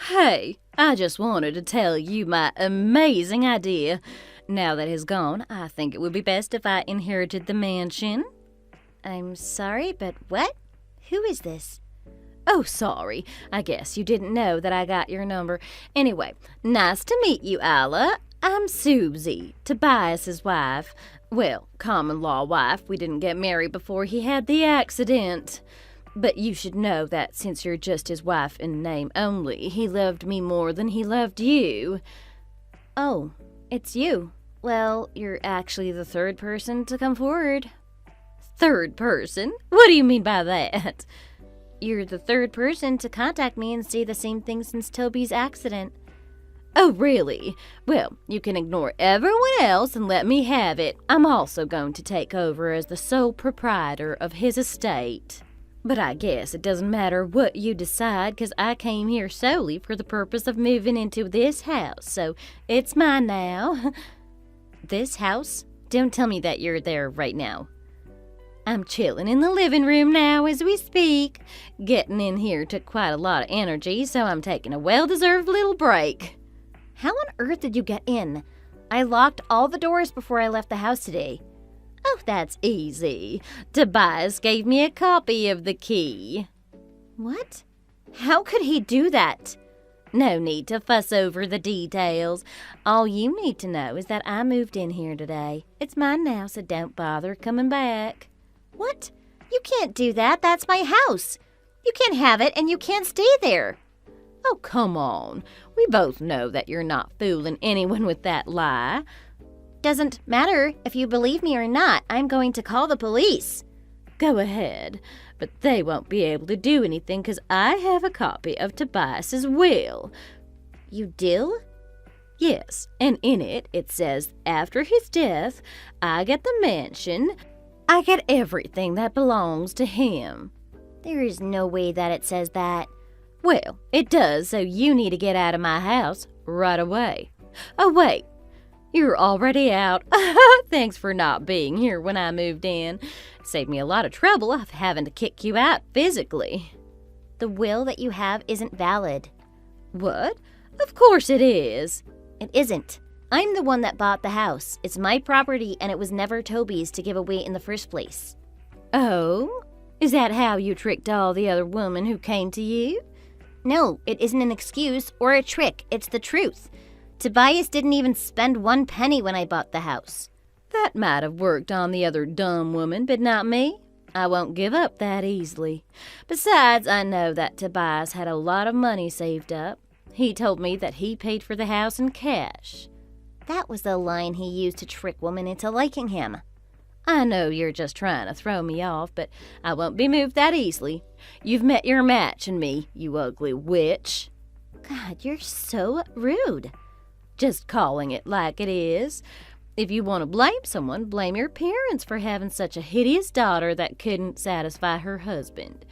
Hey, I just wanted to tell you my amazing idea. Now that he's gone, I think it would be best if I inherited the mansion. I'm sorry, but what? Who is this? Oh, sorry. I guess you didn't know that I got your number. Anyway, nice to meet you, Isla. I'm Susie, Tobias's wife. Well, common law wife. We didn't get married before he had the accident. But you should know that since you're just his wife in name only, he loved me more than he loved you. Oh, it's you. Well, you're actually the third person to come forward. Third person? What do you mean by that? You're the third person to contact me and say the same thing since Toby's accident. Oh, really? Well, you can ignore everyone else and let me have it. I'm also going to take over as the sole proprietor of his estate. But I guess it doesn't matter what you decide, 'cause I came here solely for the purpose of moving into this house, so it's mine now. This house? Don't tell me that you're there right now. I'm chilling in the living room now as we speak. Getting in here took quite a lot of energy, so I'm taking a well-deserved little break. How on earth did you get in? I locked all the doors before I left the house today. Oh, that's easy. Tobias gave me a copy of the key. What? How could he do that? No need to fuss over the details. All you need to know is that I moved in here today. It's mine now, so don't bother coming back. What? You can't do that. That's my house. You can't have it, and you can't stay there. Oh, come on. We both know that you're not fooling anyone with that lie. Doesn't matter if you believe me or not. I'm going to call the police. Go ahead, but they won't be able to do anything because I have a copy of Tobias's will. You do? Yes, and in it says after his death, I get the mansion. I get everything that belongs to him. There is no way that it says that. Well, it does, so you need to get out of my house right away. Oh, wait. You're already out. Thanks for not being here when I moved in. Saved me a lot of trouble of having to kick you out physically. The will that you have isn't valid. What? Of course it is. It isn't. I'm the one that bought the house. It's my property and it was never Toby's to give away in the first place. Oh? Is that how you tricked all the other women who came to you? No, it isn't an excuse or a trick. It's the truth. Tobias didn't even spend 1 penny when I bought the house. That might have worked on the other dumb woman, but not me. I won't give up that easily. Besides, I know that Tobias had a lot of money saved up. He told me that he paid for the house in cash. That was the line he used to trick women into liking him. I know you're just trying to throw me off, but I won't be moved that easily. You've met your match in me, you ugly witch. God, you're so rude. Just calling it like it is. If you want to blame someone, blame your parents for having such a hideous daughter that couldn't satisfy her husband.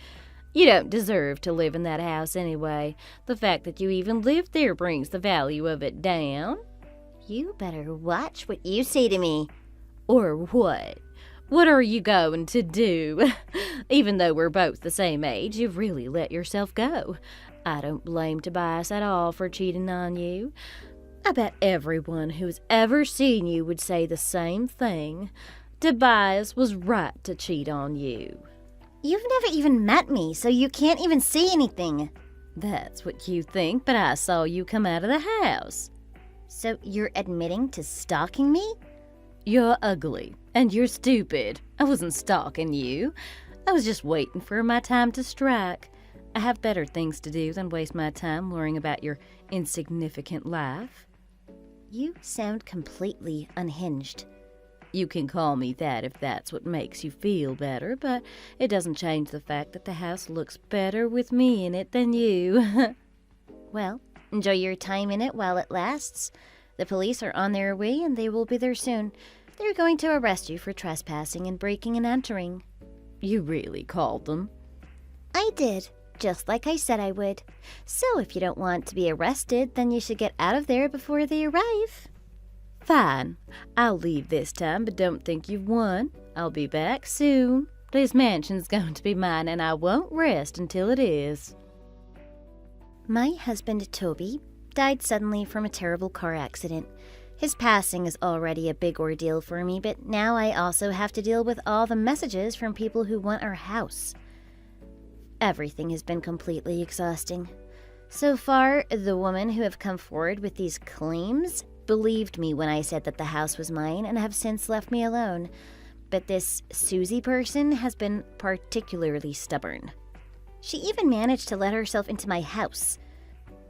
You don't deserve to live in that house anyway. The fact that you even lived there brings the value of it down. You better watch what you say to me. Or what? What are you going to do? Even though we're both the same age, you've really let yourself go. I don't blame Tobias at all for cheating on you. I bet everyone who's ever seen you would say the same thing. Tobias was right to cheat on you. You've never even met me, so you can't even say anything. That's what you think, but I saw you come out of the house. So you're admitting to stalking me? You're ugly, and you're stupid. I wasn't stalking you. I was just waiting for my time to strike. I have better things to do than waste my time worrying about your insignificant life. You sound completely unhinged. You can call me that if that's what makes you feel better, but it doesn't change the fact that the house looks better with me in it than you. Well, enjoy your time in it while it lasts. The police are on their way and they will be there soon. They're going to arrest you for trespassing and breaking and entering. You really called them? I did. Just like I said I would. So if you don't want to be arrested, then you should get out of there before they arrive. Fine. I'll leave this time, but don't think you've won. I'll be back soon. This mansion's going to be mine, and I won't rest until it is. My husband, Toby, died suddenly from a terrible car accident. His passing is already a big ordeal for me, but now I also have to deal with all the messages from people who want our house. Everything has been completely exhausting. So far, the women who have come forward with these claims believed me when I said that the house was mine and have since left me alone. But this Susie person has been particularly stubborn. She even managed to let herself into my house.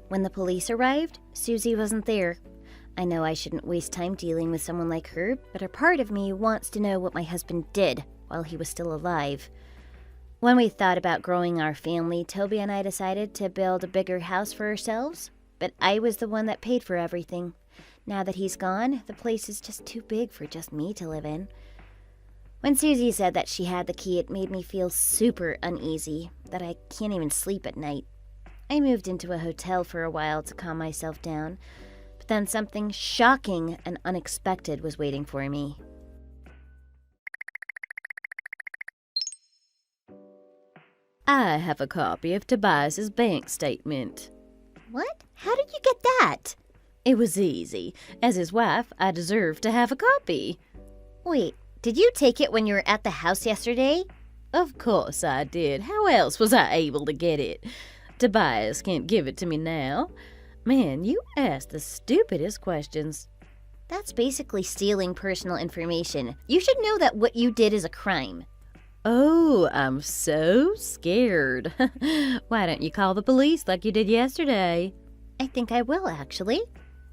When the police arrived, Susie wasn't there. I know I shouldn't waste time dealing with someone like her, but a part of me wants to know what my husband did while he was still alive. When we thought about growing our family, Toby and I decided to build a bigger house for ourselves, but I was the one that paid for everything. Now that he's gone, the place is just too big for just me to live in. When Susie said that she had the key, it made me feel super uneasy, that I can't even sleep at night. I moved into a hotel for a while to calm myself down, but then something shocking and unexpected was waiting for me. I have a copy of Tobias's bank statement. What? How did you get that? It was easy. As his wife, I deserve to have a copy. Wait, did you take it when you were at the house yesterday? Of course I did. How else was I able to get it? Tobias can't give it to me now. Man, you ask the stupidest questions. That's basically stealing personal information. You should know that what you did is a crime. Oh, I'm so scared. Why don't you call the police like you did yesterday? I think I will, actually.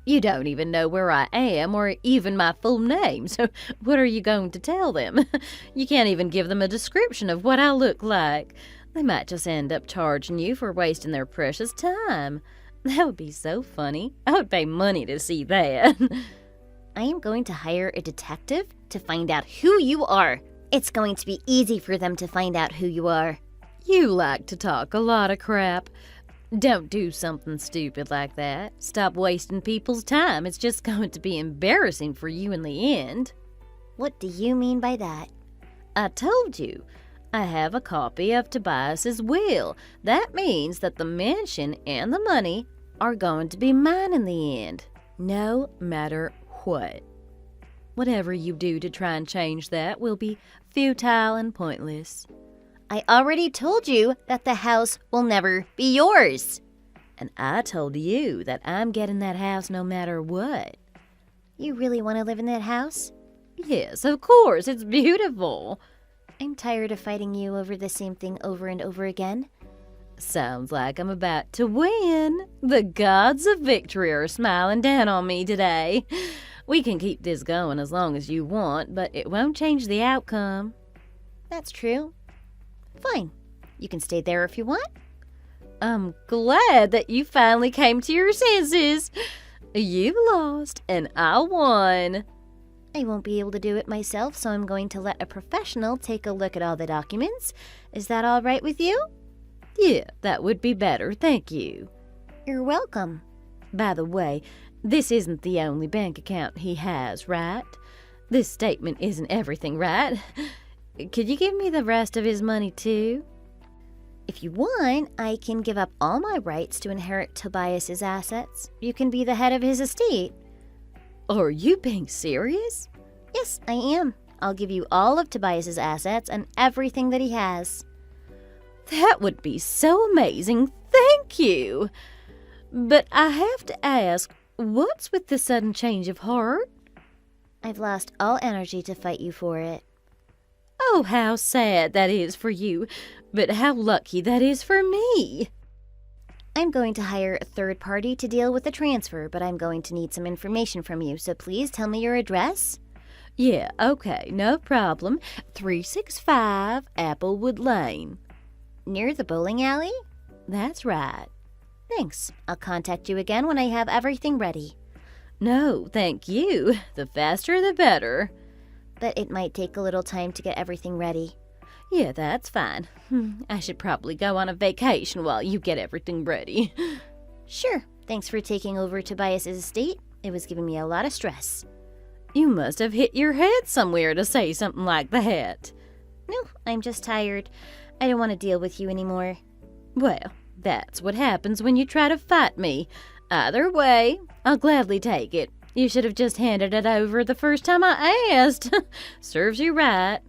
You don't even know where I am or even my full name, so what are you going to tell them? You can't even give them a description of what I look like. They might just end up charging you for wasting their precious time. That would be so funny. I would pay money to see that. I am going to hire a detective to find out who you are. It's going to be easy for them to find out who you are. You like to talk a lot of crap. Don't do something stupid like that. Stop wasting people's time. It's just going to be embarrassing for you in the end. What do you mean by that? I told you. I have a copy of Tobias's will. That means that the mansion and the money are going to be mine in the end. No matter what. Whatever you do to try and change that will be futile and pointless. I already told you that the house will never be yours. And I told you that I'm getting that house no matter what. You really want to live in that house? Yes, of course. It's beautiful. I'm tired of fighting you over the same thing over and over again. Sounds like I'm about to win. The gods of victory are smiling down on me today. We can keep this going as long as you want, but it won't change the outcome. That's true. Fine. You can stay there if you want. I'm glad that you finally came to your senses. You lost and I won. I won't be able to do it myself, so I'm going to let a professional take a look at all the documents. Is that all right with you? Yeah, that would be better, thank you. You're welcome. By the way, this isn't the only bank account he has, right? This statement isn't everything, right? Could you give me the rest of his money, too? If you want, I can give up all my rights to inherit Tobias's assets. You can be the head of his estate. Are you being serious? Yes, I am. I'll give you all of Tobias's assets and everything that he has. That would be so amazing. Thank you. But I have to ask, what's with the sudden change of heart? I've lost all energy to fight you for it. Oh, how sad that is for you, but how lucky that is for me. I'm going to hire a third party to deal with the transfer, but I'm going to need some information from you, so please tell me your address. Yeah, okay, no problem. 365 Applewood Lane. Near the bowling alley? That's right. Thanks. I'll contact you again when I have everything ready. No, thank you. The faster the better. But it might take a little time to get everything ready. Yeah, that's fine. I should probably go on a vacation while you get everything ready. Sure. Thanks for taking over Tobias's estate. It was giving me a lot of stress. You must have hit your head somewhere to say something like that. No, I'm just tired. I don't want to deal with you anymore. Well, That's what happens when you try to fight me. Either way, I'll gladly take it. You should have just handed it over the first time I asked. Serves you right.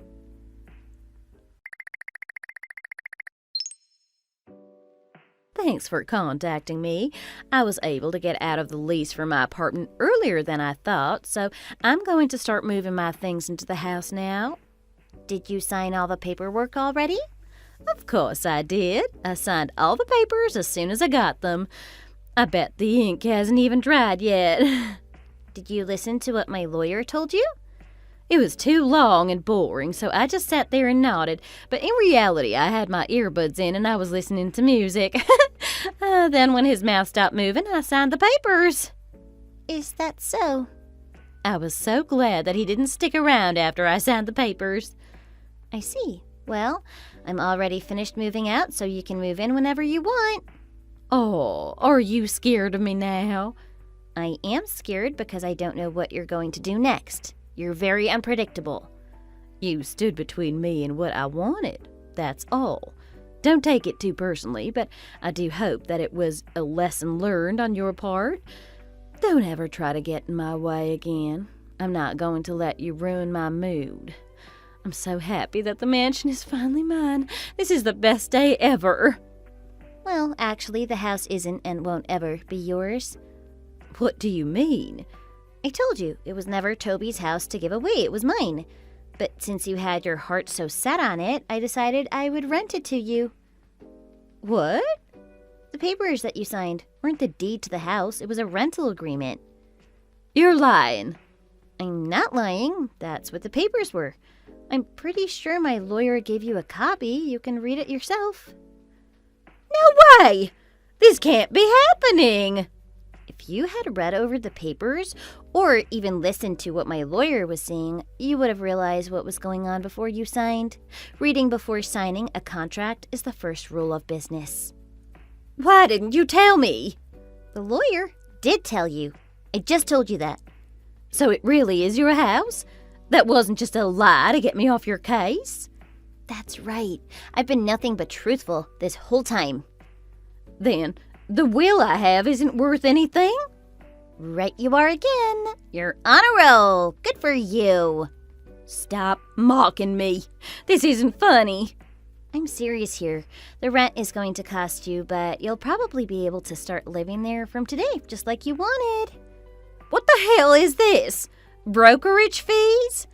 Thanks for contacting me. I was able to get out of the lease for my apartment earlier than I thought, so I'm going to start moving my things into the house now. Did you sign all the paperwork already? Of course I did. I signed all the papers as soon as I got them. I bet the ink hasn't even dried yet. Did you listen to what my lawyer told you? It was too long and boring, so I just sat there and nodded. But in reality, I had my earbuds in and I was listening to music. Then when his mouth stopped moving, I signed the papers. Is that so? I was so glad that he didn't stick around after I signed the papers. I see. Well, I'm already finished moving out, so you can move in whenever you want. Oh, are you scared of me now? I am scared because I don't know what you're going to do next. You're very unpredictable. You stood between me and what I wanted. That's all. Don't take it too personally, but I do hope that it was a lesson learned on your part. Don't ever try to get in my way again. I'm not going to let you ruin my mood. I'm so happy that the mansion is finally mine. This is the best day ever. Well, actually, the house isn't and won't ever be yours. What do you mean? I told you, it was never Toby's house to give away, it was mine. But since you had your heart so set on it, I decided I would rent it to you. What? The papers that you signed weren't the deed to the house, it was a rental agreement. You're lying. I'm not lying, that's what the papers were. I'm pretty sure my lawyer gave you a copy, you can read it yourself. No way! This can't be happening! If you had read over the papers, or even listened to what my lawyer was saying, you would have realized what was going on before you signed. Reading before signing a contract is the first rule of business. Why didn't you tell me? The lawyer did tell you. I just told you that. So it really is your house? That wasn't just a lie to get me off your case? That's right. I've been nothing but truthful this whole time. Then the will I have isn't worth anything? Right you are again. You're on a roll. Good for you. Stop mocking me. This isn't funny. I'm serious here. The rent is going to cost you, but you'll probably be able to start living there from today, just like you wanted. What the hell is this? Brokerage fees?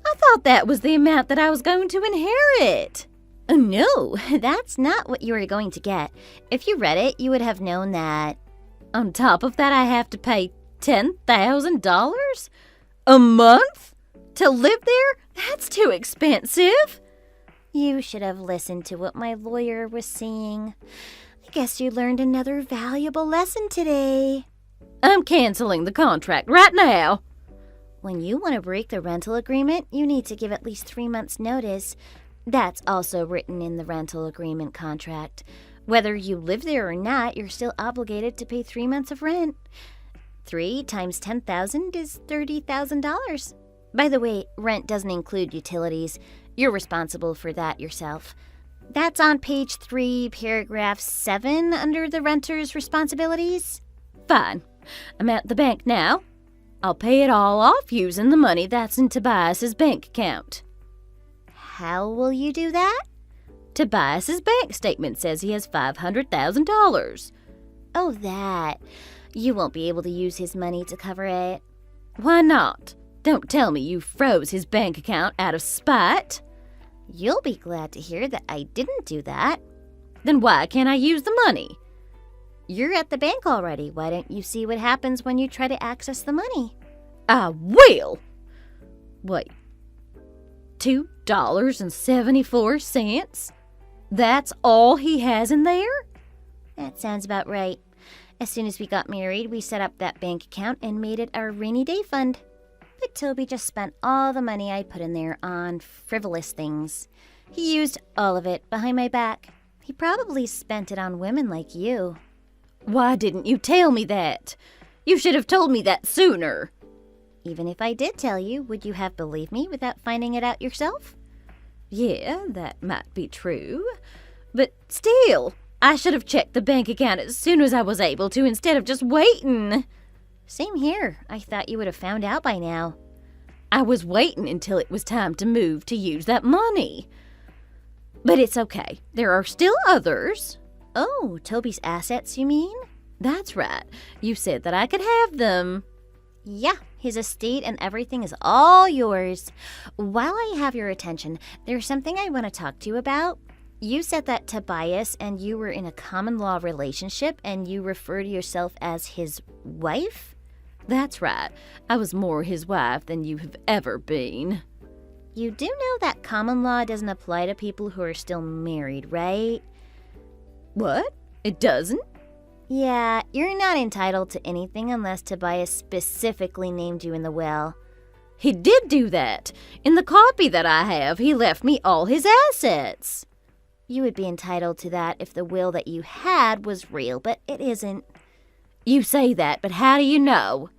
I thought that was the amount that I was going to inherit. No, that's not what you were going to get. If you read it, you would have known that. On top of that, I have to pay $10,000 a month to live there? That's too expensive. You should have listened to what my lawyer was saying. I guess you learned another valuable lesson today. I'm canceling the contract right now. When you want to break the rental agreement, you need to give at least 3 months' notice. That's also written in the rental agreement contract. Whether you live there or not, you're still obligated to pay 3 months of rent. 3 times $10,000 is $30,000. By the way, rent doesn't include utilities. You're responsible for that yourself. That's on page 3, paragraph 7, under the renter's responsibilities. Fine. I'm at the bank now. I'll pay it all off using the money that's in Tobias's bank account. How will you do that? Tobias's bank statement says he has $500,000. Oh, that. You won't be able to use his money to cover it. Why not? Don't tell me you froze his bank account out of spite. You'll be glad to hear that I didn't do that. Then why can't I use the money? You're at the bank already. Why don't you see what happens when you try to access the money? I will. Wait. $2.74? That's all he has in there? That sounds about right. As soon as we got married, we set up that bank account and made it our rainy day fund. But Toby just spent all the money I put in there on frivolous things. He used all of it behind my back. He probably spent it on women like you. Why didn't you tell me that? You should have told me that sooner. Even if I did tell you, would you have believed me without finding it out yourself? Yeah, that might be true. But still, I should have checked the bank account as soon as I was able to instead of just waiting. Same here. I thought you would have found out by now. I was waiting until it was time to move to use that money. But it's okay. There are still others. Oh, Toby's assets, you mean? That's right. You said that I could have them. Yeah, his estate and everything is all yours. While I have your attention, there's something I want to talk to you about. You said that Tobias and you were in a common law relationship and you refer to yourself as his wife? That's right. I was more his wife than you have ever been. You do know that common law doesn't apply to people who are still married, right? What? It doesn't? Yeah, you're not entitled to anything unless Tobias specifically named you in the will. He did do that. In the copy that I have, he left me all his assets. You would be entitled to that if the will that you had was real, but it isn't. You say that, but how do you know?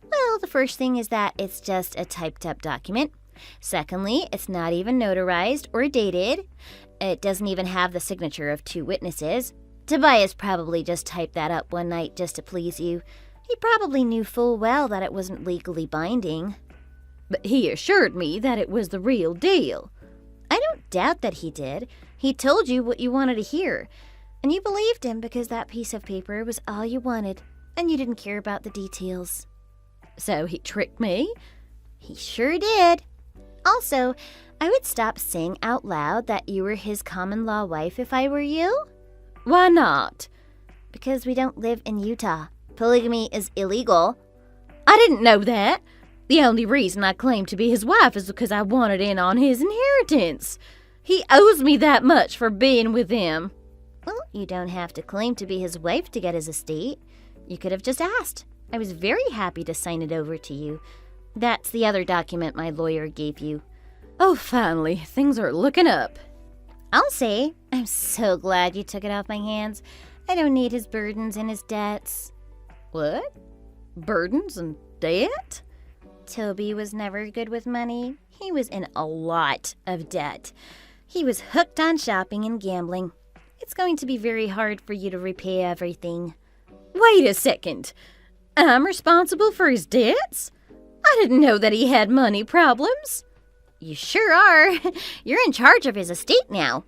Well, the first thing is that it's just a typed up document. Secondly, it's not even notarized or dated. It doesn't even have the signature of 2 witnesses. Tobias probably just typed that up one night just to please you. He probably knew full well that it wasn't legally binding. But he assured me that it was the real deal. I don't doubt that he did. He told you what you wanted to hear. And you believed him because that piece of paper was all you wanted, and you didn't care about the details. So he tricked me? He sure did. Also, I would stop saying out loud that you were his common law wife if I were you. Why not? Because we don't live in Utah. Polygamy is illegal. I didn't know that. The only reason I claimed to be his wife is because I wanted in on his inheritance. He owes me that much for being with him. Well, you don't have to claim to be his wife to get his estate. You could have just asked. I was very happy to sign it over to you. That's the other document my lawyer gave you. Oh, finally, things are looking up. I'll say, I'm so glad you took it off my hands. I don't need his burdens and his debts. What? Burdens and debt? Toby was never good with money. He was in a lot of debt. He was hooked on shopping and gambling. It's going to be very hard for you to repay everything. Wait a second. I'm responsible for his debts? I didn't know that he had money problems. You sure are. You're in charge of his estate now.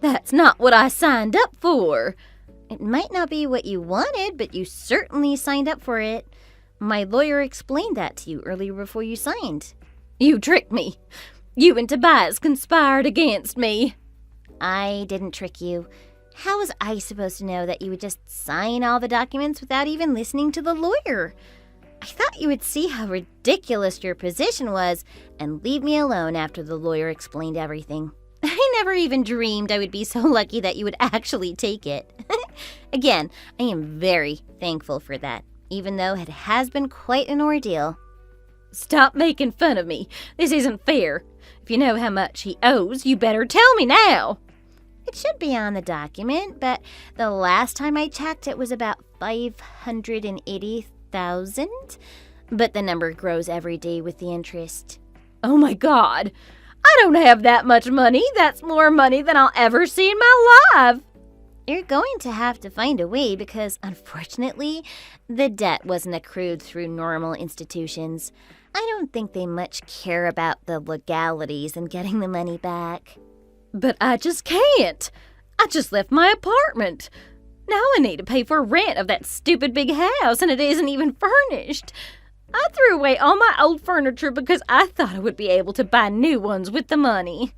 That's not what I signed up for. It might not be what you wanted, but you certainly signed up for it. My lawyer explained that to you earlier before you signed. You tricked me. You and Tobias conspired against me. I didn't trick you. How was I supposed to know that you would just sign all the documents without even listening to the lawyer? I thought you would see how ridiculous your position was and leave me alone after the lawyer explained everything. I never even dreamed I would be so lucky that you would actually take it. Again, I am very thankful for that, even though it has been quite an ordeal. Stop making fun of me. This isn't fair. If you know how much he owes, you better tell me now. It should be on the document, but the last time I checked it was about $580,000. But the number grows every day with the interest. Oh my God. I don't have that much money. That's more money than I'll ever see in my life. You're going to have to find a way because, unfortunately, the debt wasn't accrued through normal institutions. I don't think they much care about the legalities in getting the money back. But I just can't. I just left my apartment. Now I need to pay for rent of that stupid big house, and it isn't even furnished. I threw away all my old furniture because I thought I would be able to buy new ones with the money.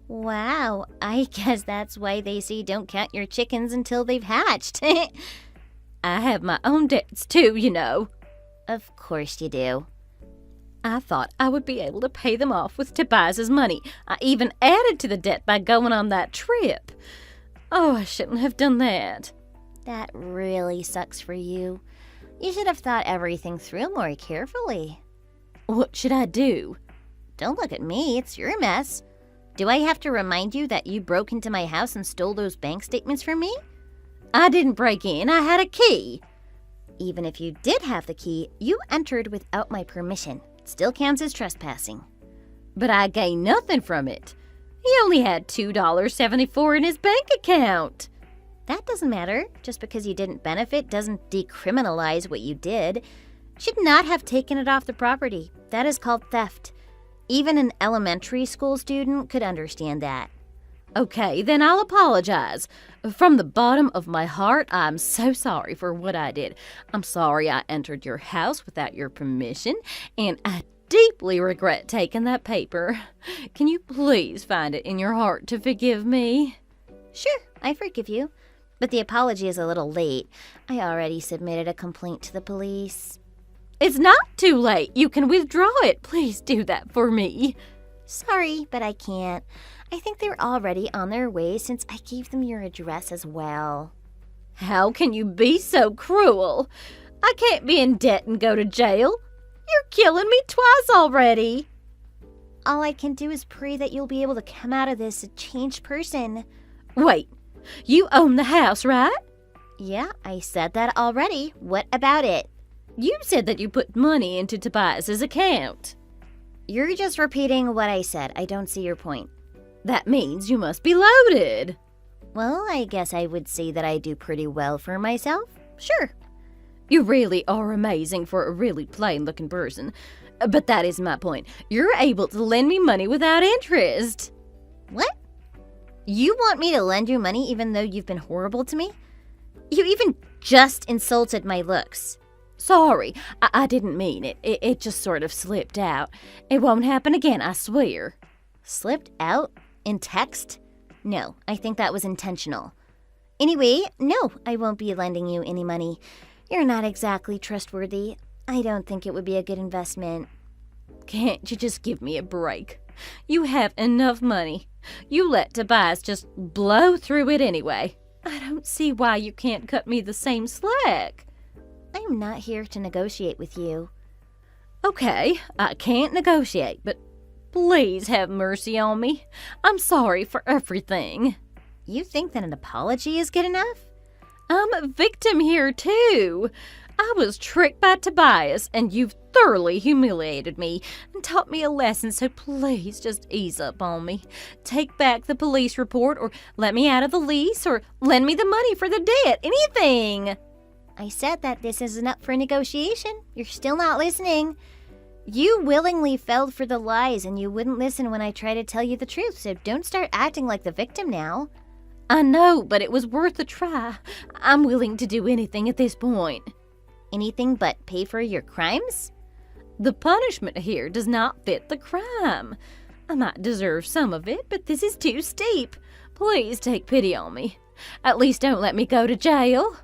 Wow, I guess that's why they say don't count your chickens until they've hatched. I have my own debts too, you know. Of course you do. I thought I would be able to pay them off with Tobias's money. I even added to the debt by going on that trip. Oh, I shouldn't have done that. That really sucks for you. You should have thought everything through more carefully. What should I do? Don't look at me, it's your mess. Do I have to remind you that you broke into my house and stole those bank statements from me? I didn't break in, I had a key. Even if you did have the key, you entered without my permission. It still counts as trespassing. But I gained nothing from it. He only had $2.74 in his bank account. That doesn't matter. Just because you didn't benefit doesn't decriminalize what you did. You should not have taken it off the property. That is called theft. Even an elementary school student could understand that. Okay, then I'll apologize. From the bottom of my heart, I'm so sorry for what I did. I'm sorry I entered your house without your permission, and I deeply regret taking that paper. Can you please find it in your heart to forgive me? Sure, I forgive you. But the apology is a little late. I already submitted a complaint to the police. It's not too late. You can withdraw it. Please do that for me. Sorry, but I can't. I think they're already on their way since I gave them your address as well. How can you be so cruel? I can't be in debt and go to jail. You're killing me twice already. All I can do is pray that you'll be able to come out of this a changed person. Wait, you own the house, right? Yeah, I said that already. What about it? You said that you put money into Tobias's account. You're just repeating what I said. I don't see your point. That means you must be loaded. Well, I guess I would say that I do pretty well for myself. Sure. You really are amazing for a really plain-looking person. But that is my point. You're able to lend me money without interest. What? You want me to lend you money even though you've been horrible to me? You even just insulted my looks. Sorry, I didn't mean it. It just sort of slipped out. It won't happen again, I swear. Slipped out? In text? No, I think that was intentional. Anyway, no, I won't be lending you any money. You're not exactly trustworthy. I don't think it would be a good investment. Can't you just give me a break? You have enough money. You let Tobias just blow through it anyway. I don't see why you can't cut me the same slack. I'm not here to negotiate with you. Okay, I can't negotiate, but please have mercy on me. I'm sorry for everything. You think that an apology is good enough? I'm a victim here, too. I was tricked by Tobias, and you've thoroughly humiliated me and taught me a lesson, so please just ease up on me. Take back the police report, or let me out of the lease, or lend me the money for the debt. Anything. I said that this isn't up for negotiation. You're still not listening. You willingly fell for the lies, and you wouldn't listen when I tried to tell you the truth, so don't start acting like the victim now. I know, but it was worth a try. I'm willing to do anything at this point. Anything but pay for your crimes? The punishment here does not fit the crime. I might deserve some of it, but this is too steep. Please take pity on me. At least don't let me go to jail.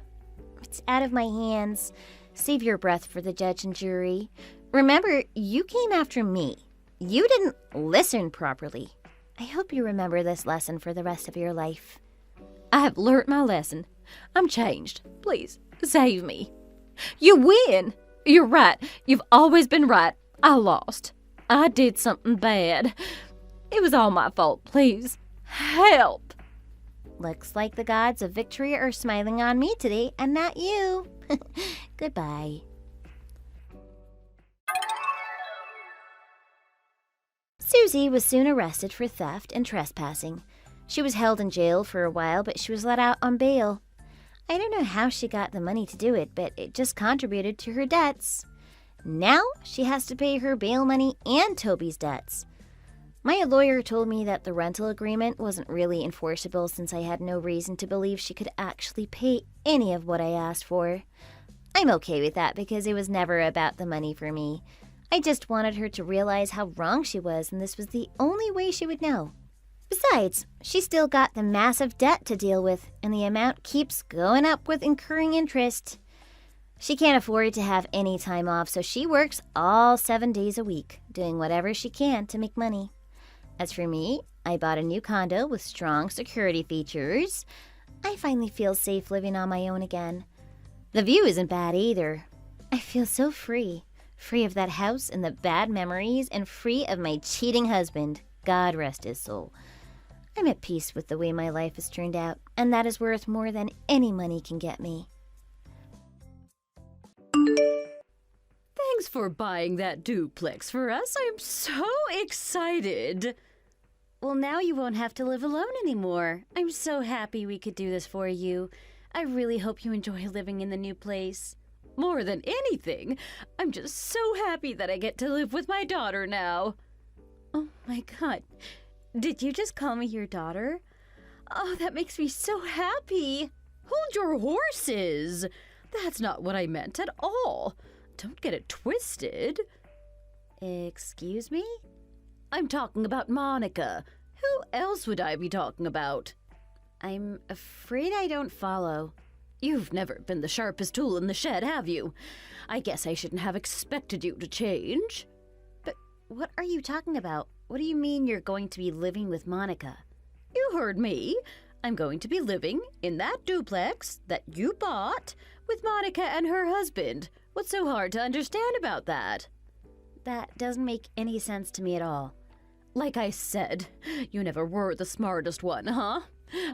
It's out of my hands. Save your breath for the judge and jury. Remember, you came after me. You didn't listen properly. I hope you remember this lesson for the rest of your life. I have learnt my lesson. I'm changed. Please, save me. You win. You're right. You've always been right. I lost. I did something bad. It was all my fault. Please, help. Looks like the gods of victory are smiling on me today and not you. Goodbye. Susie was soon arrested for theft and trespassing. She was held in jail for a while, but she was let out on bail. I don't know how she got the money to do it, but it just contributed to her debts. Now she has to pay her bail money and Toby's debts. My lawyer told me that the rental agreement wasn't really enforceable since I had no reason to believe she could actually pay any of what I asked for. I'm okay with that because it was never about the money for me. I just wanted her to realize how wrong she was, and this was the only way she would know. Besides, she still got the massive debt to deal with, and the amount keeps going up with incurring interest. She can't afford to have any time off, so she works all 7 days a week, doing whatever she can to make money. As for me, I bought a new condo with strong security features. I finally feel safe living on my own again. The view isn't bad either. I feel so free. Free of that house and the bad memories, and free of my cheating husband. God rest his soul. I'm at peace with the way my life has turned out, and that is worth more than any money can get me. Thanks for buying that duplex for us. I'm so excited. Well, now you won't have to live alone anymore. I'm so happy we could do this for you. I really hope you enjoy living in the new place. More than anything, I'm just so happy that I get to live with my daughter now. Oh my God. Did you just call me your daughter? Oh, that makes me so happy. Hold your horses! That's not what I meant at all. Don't get it twisted. Excuse me? I'm talking about Monica. Who else would I be talking about? I'm afraid I don't follow. You've never been the sharpest tool in the shed, have you? I guess I shouldn't have expected you to change. But what are you talking about? What do you mean you're going to be living with Monica? You heard me. I'm going to be living in that duplex that you bought with Monica and her husband. What's so hard to understand about that? That doesn't make any sense to me at all. Like I said, you never were the smartest one, huh?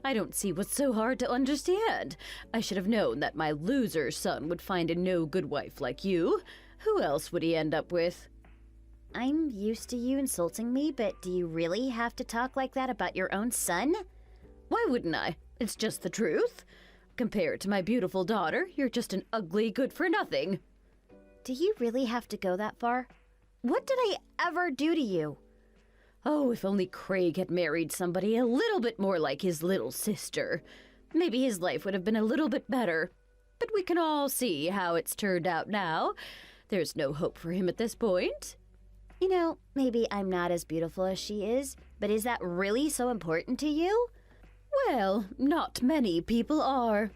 I don't see what's so hard to understand. I should have known that my loser son would find a no-good wife like you. Who else would he end up with? I'm used to you insulting me, but do you really have to talk like that about your own son? Why wouldn't I? It's just the truth. Compared to my beautiful daughter, you're just an ugly good-for-nothing. Do you really have to go that far? What did I ever do to you? Oh, if only Craig had married somebody a little bit more like his little sister. Maybe his life would have been a little bit better. But we can all see how it's turned out now. There's no hope for him at this point. You know, maybe I'm not as beautiful as she is, but is that really so important to you? Well, not many people are.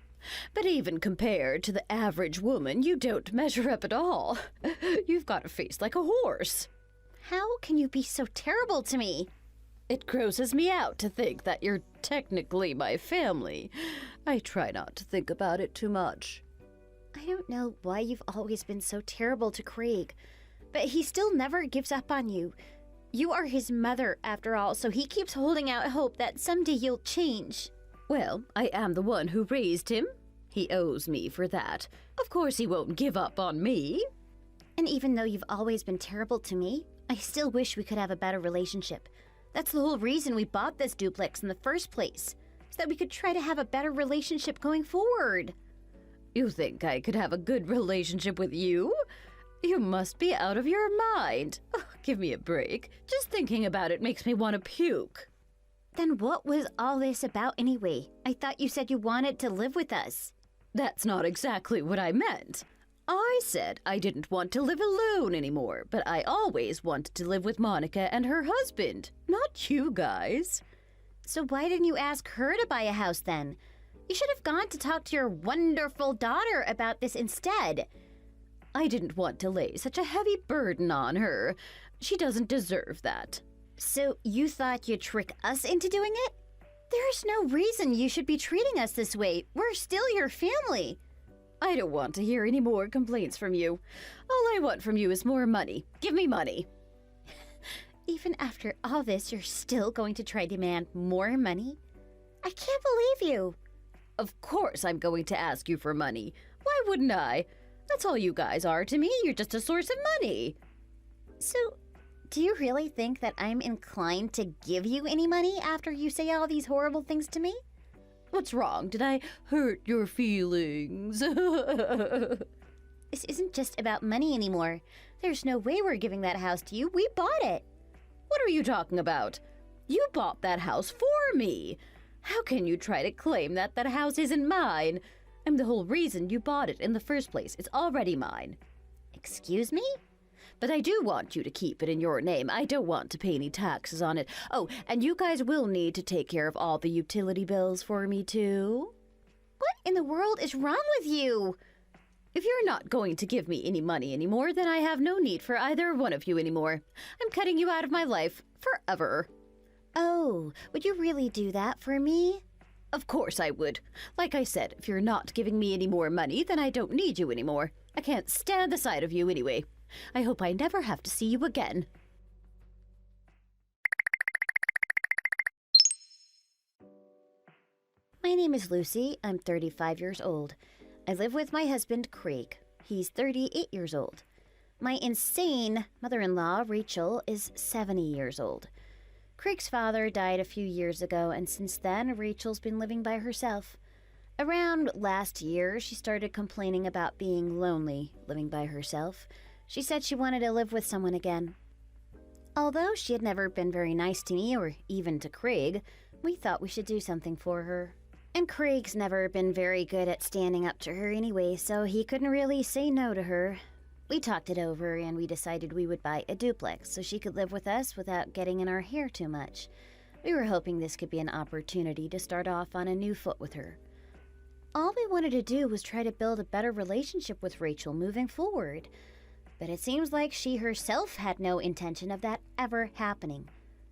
But even compared to the average woman, you don't measure up at all. You've got a face like a horse. How can you be so terrible to me? It grosses me out to think that you're technically my family. I try not to think about it too much. I don't know why you've always been so terrible to Craig, but he still never gives up on you. You are his mother, after all, so he keeps holding out hope that someday you'll change. Well, I am the one who raised him. He owes me for that. Of course he won't give up on me. And even though you've always been terrible to me, I still wish we could have a better relationship. That's the whole reason we bought this duplex in the first place, so that we could try to have a better relationship going forward. You think I could have a good relationship with you? You must be out of your mind. Oh, give me a break. Just thinking about it makes me want to puke. Then what was all this about anyway? I thought you said you wanted to live with us. That's not exactly what I meant. I said I didn't want to live alone anymore, but I always wanted to live with Monica and her husband, not you guys. So why didn't you ask her to buy a house then? You should have gone to talk to your wonderful daughter about this instead. I didn't want to lay such a heavy burden on her. She doesn't deserve that. So you thought you'd trick us into doing it? There's no reason you should be treating us this way. We're still your family. I don't want to hear any more complaints from you. All I want from you is more money. Give me money. Even after all this, you're still going to try to demand more money? I can't believe you. Of course I'm going to ask you for money. Why wouldn't I? That's all you guys are to me. You're just a source of money. So, do you really think that I'm inclined to give you any money after you say all these horrible things to me? What's wrong? Did I hurt your feelings? This isn't just about money anymore. There's no way we're giving that house to you. We bought it. What are you talking about? You bought that house for me. How can you try to claim that that house isn't mine? I'm the whole reason you bought it in the first place. It's already mine. Excuse me? But I do want you to keep it in your name. I don't want to pay any taxes on it. Oh, and you guys will need to take care of all the utility bills for me, too. What in the world is wrong with you? If you're not going to give me any money anymore, then I have no need for either one of you anymore. I'm cutting you out of my life forever. Oh, would you really do that for me? Of course I would. Like I said, if you're not giving me any more money, then I don't need you anymore. I can't stand the sight of you anyway. I hope I never have to see you again. My name is Lucy. I'm 35 years old. I live with my husband, Craig. He's 38 years old. My insane mother-in-law, Rachel, is 70 years old. Craig's father died a few years ago, and since then, Rachel's been living by herself. Around last year, she started complaining about being lonely, living by herself. She said she wanted to live with someone again. Although she had never been very nice to me or even to Craig, we thought we should do something for her. And Craig's never been very good at standing up to her anyway, so he couldn't really say no to her. We talked it over and we decided we would buy a duplex so she could live with us without getting in our hair too much. We were hoping this could be an opportunity to start off on a new foot with her. All we wanted to do was try to build a better relationship with Rachel moving forward. But it seems like she herself had no intention of that ever happening.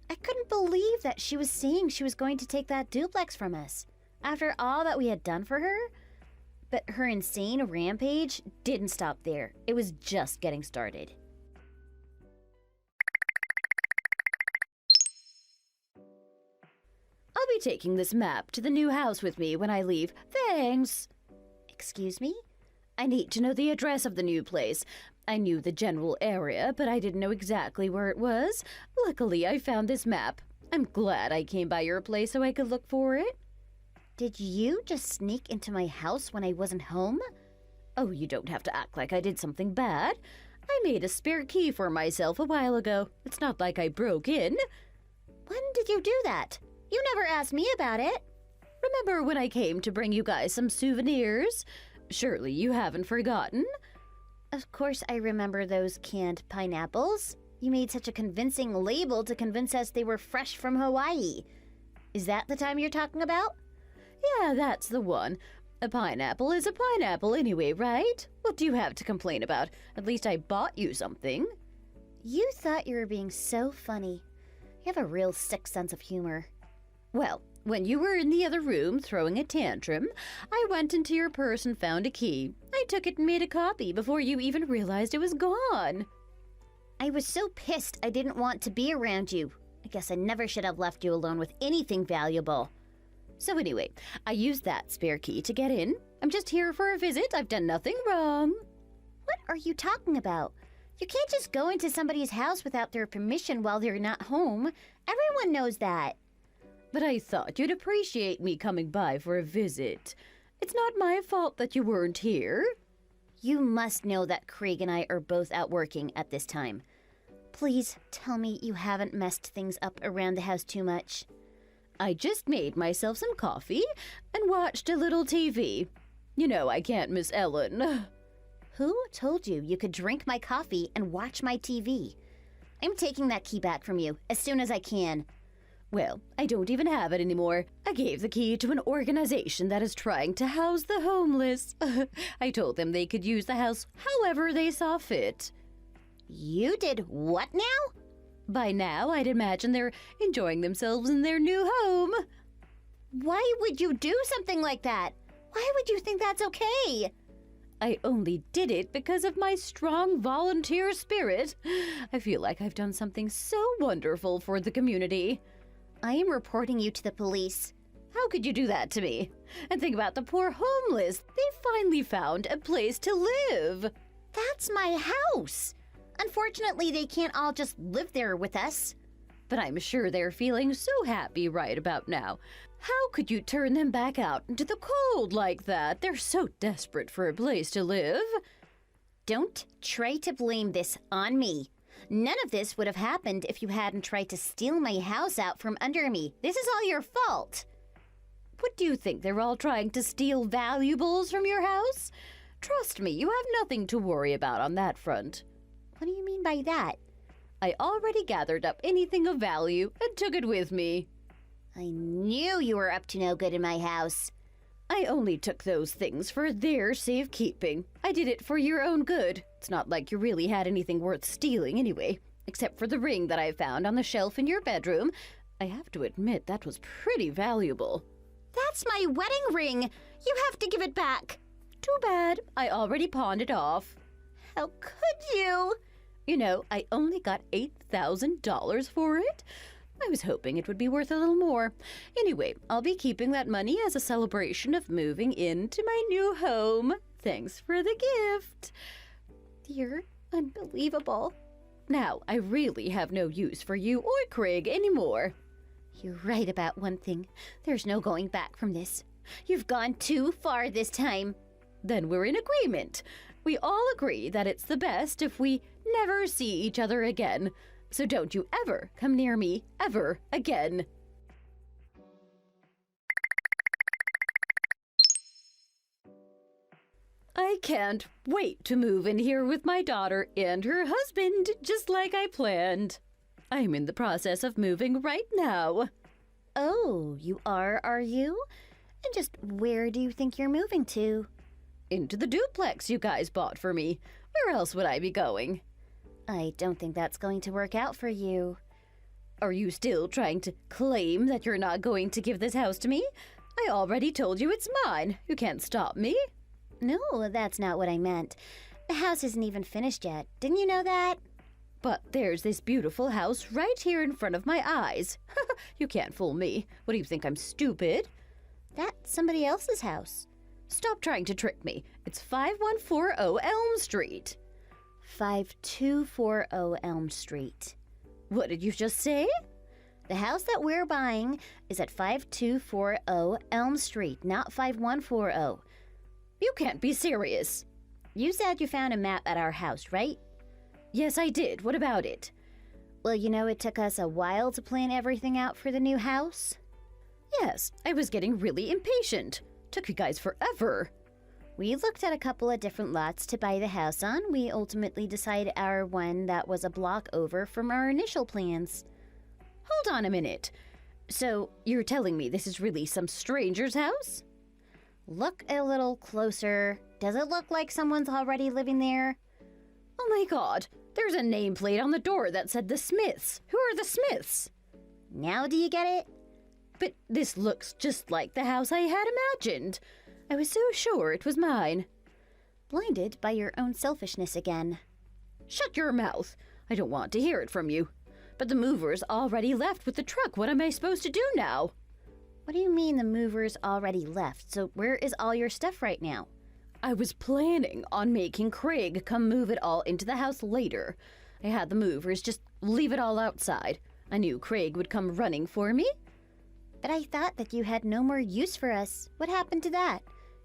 I couldn't believe that she was saying she was going to take that duplex from us, after all that we had done for her. But her insane rampage didn't stop there. It was just getting started. I'll be taking this map to the new house with me when I leave. Thanks. Excuse me? I need to know the address of the new place. I knew the general area, but I didn't know exactly where it was. Luckily, I found this map. I'm glad I came by your place so I could look for it. Did you just sneak into my house when I wasn't home? Oh, you don't have to act like I did something bad. I made a spare key for myself a while ago. It's not like I broke in. When did you do that? You never asked me about it. Remember when I came to bring you guys some souvenirs? Surely you haven't forgotten? Of course I remember those canned pineapples. You made such a convincing label to convince us they were fresh from Hawaii. Is that the time you're talking about? Yeah, that's the one. A pineapple is a pineapple anyway, right? What do you have to complain about? At least I bought you something. You thought you were being so funny. You have a real sick sense of humor. Well, when you were in the other room throwing a tantrum, I went into your purse and found a key. I took it and made a copy before you even realized it was gone. I was so pissed I didn't want to be around you. I guess I never should have left you alone with anything valuable. So anyway, I used that spare key to get in. I'm just here for a visit. I've done nothing wrong. What are you talking about? You can't just go into somebody's house without their permission while they're not home. Everyone knows that. But I thought you'd appreciate me coming by for a visit. It's not my fault that you weren't here. You must know that Craig and I are both out working at this time. Please tell me you haven't messed things up around the house too much. I just made myself some coffee and watched a little TV. You know I can't miss Ellen. Who told you you could drink my coffee and watch my TV? I'm taking that key back from you as soon as I can. Well, I don't even have it anymore. I gave the key to an organization that is trying to house the homeless. I told them they could use the house however they saw fit. You did what now? By now, I'd imagine they're enjoying themselves in their new home. Why would you do something like that? Why would you think that's okay? I only did it because of my strong volunteer spirit. I feel like I've done something so wonderful for the community. I am reporting you to the police. How could you do that to me? And think about the poor homeless. They finally found a place to live. That's my house. Unfortunately, they can't all just live there with us. But I'm sure they're feeling so happy right about now. How could you turn them back out into the cold like that? They're so desperate for a place to live. Don't try to blame this on me. None of this would have happened if you hadn't tried to steal my house out from under me. This is all your fault. What do you think? They're all trying to steal valuables from your house? Trust me, you have nothing to worry about on that front. What do you mean by that? I already gathered up anything of value and took it with me. I knew you were up to no good in my house. I only took those things for their safekeeping. I did it for your own good. It's not like you really had anything worth stealing anyway, except for the ring that I found on the shelf in your bedroom. I have to admit that was pretty valuable. That's my wedding ring. You have to give it back. Too bad. I already pawned it off. How could you? You know, I only got $8,000 for it. I was hoping it would be worth a little more. Anyway, I'll be keeping that money as a celebration of moving into my new home. Thanks for the gift. You're unbelievable. Now, I really have no use for you or Craig anymore. You're right about one thing. There's no going back from this. You've gone too far this time. Then we're in agreement. We all agree that it's the best if we never see each other again. So don't you ever come near me ever again. I can't wait to move in here with my daughter and her husband, just like I planned. I'm in the process of moving right now. Oh, you are you? And just where do you think you're moving to? Into the duplex you guys bought for me. Where else would I be going? I don't think that's going to work out for you. Are you still trying to claim that you're not going to give this house to me? I already told you it's mine. You can't stop me. No, that's not what I meant. The house isn't even finished yet. Didn't you know that? But there's this beautiful house right here in front of my eyes. You can't fool me. What do you think, I'm stupid? That's somebody else's house. Stop trying to trick me. It's 5140 Elm Street. 5240 Elm Street. What did you just say? The house that we're buying is at 5240 Elm Street, not 5140. You can't be serious. You said you found a map at our house, right? Yes, I did. What about it? Well, you know it took us a while to plan everything out for the new house. Yes, I was getting really impatient. Took you guys forever. We looked at a couple of different lots to buy the house on. We ultimately decided our one that was a block over from our initial plans. Hold on a minute. So, you're telling me this is really some stranger's house? Look a little closer. Does it look like someone's already living there? Oh my god, there's a nameplate on the door that said the Smiths. Who are the Smiths? Now do you get it? But this looks just like the house I had imagined. I was so sure it was mine. Blinded by your own selfishness again. Shut your mouth. I don't want to hear it from you. But the movers already left with the truck. What am I supposed to do now? What do you mean the movers already left? So where is all your stuff right now? I was planning on making Craig come move it all into the house later. I had the movers just leave it all outside. I knew Craig would come running for me. But I thought that you had no more use for us. What happened to that?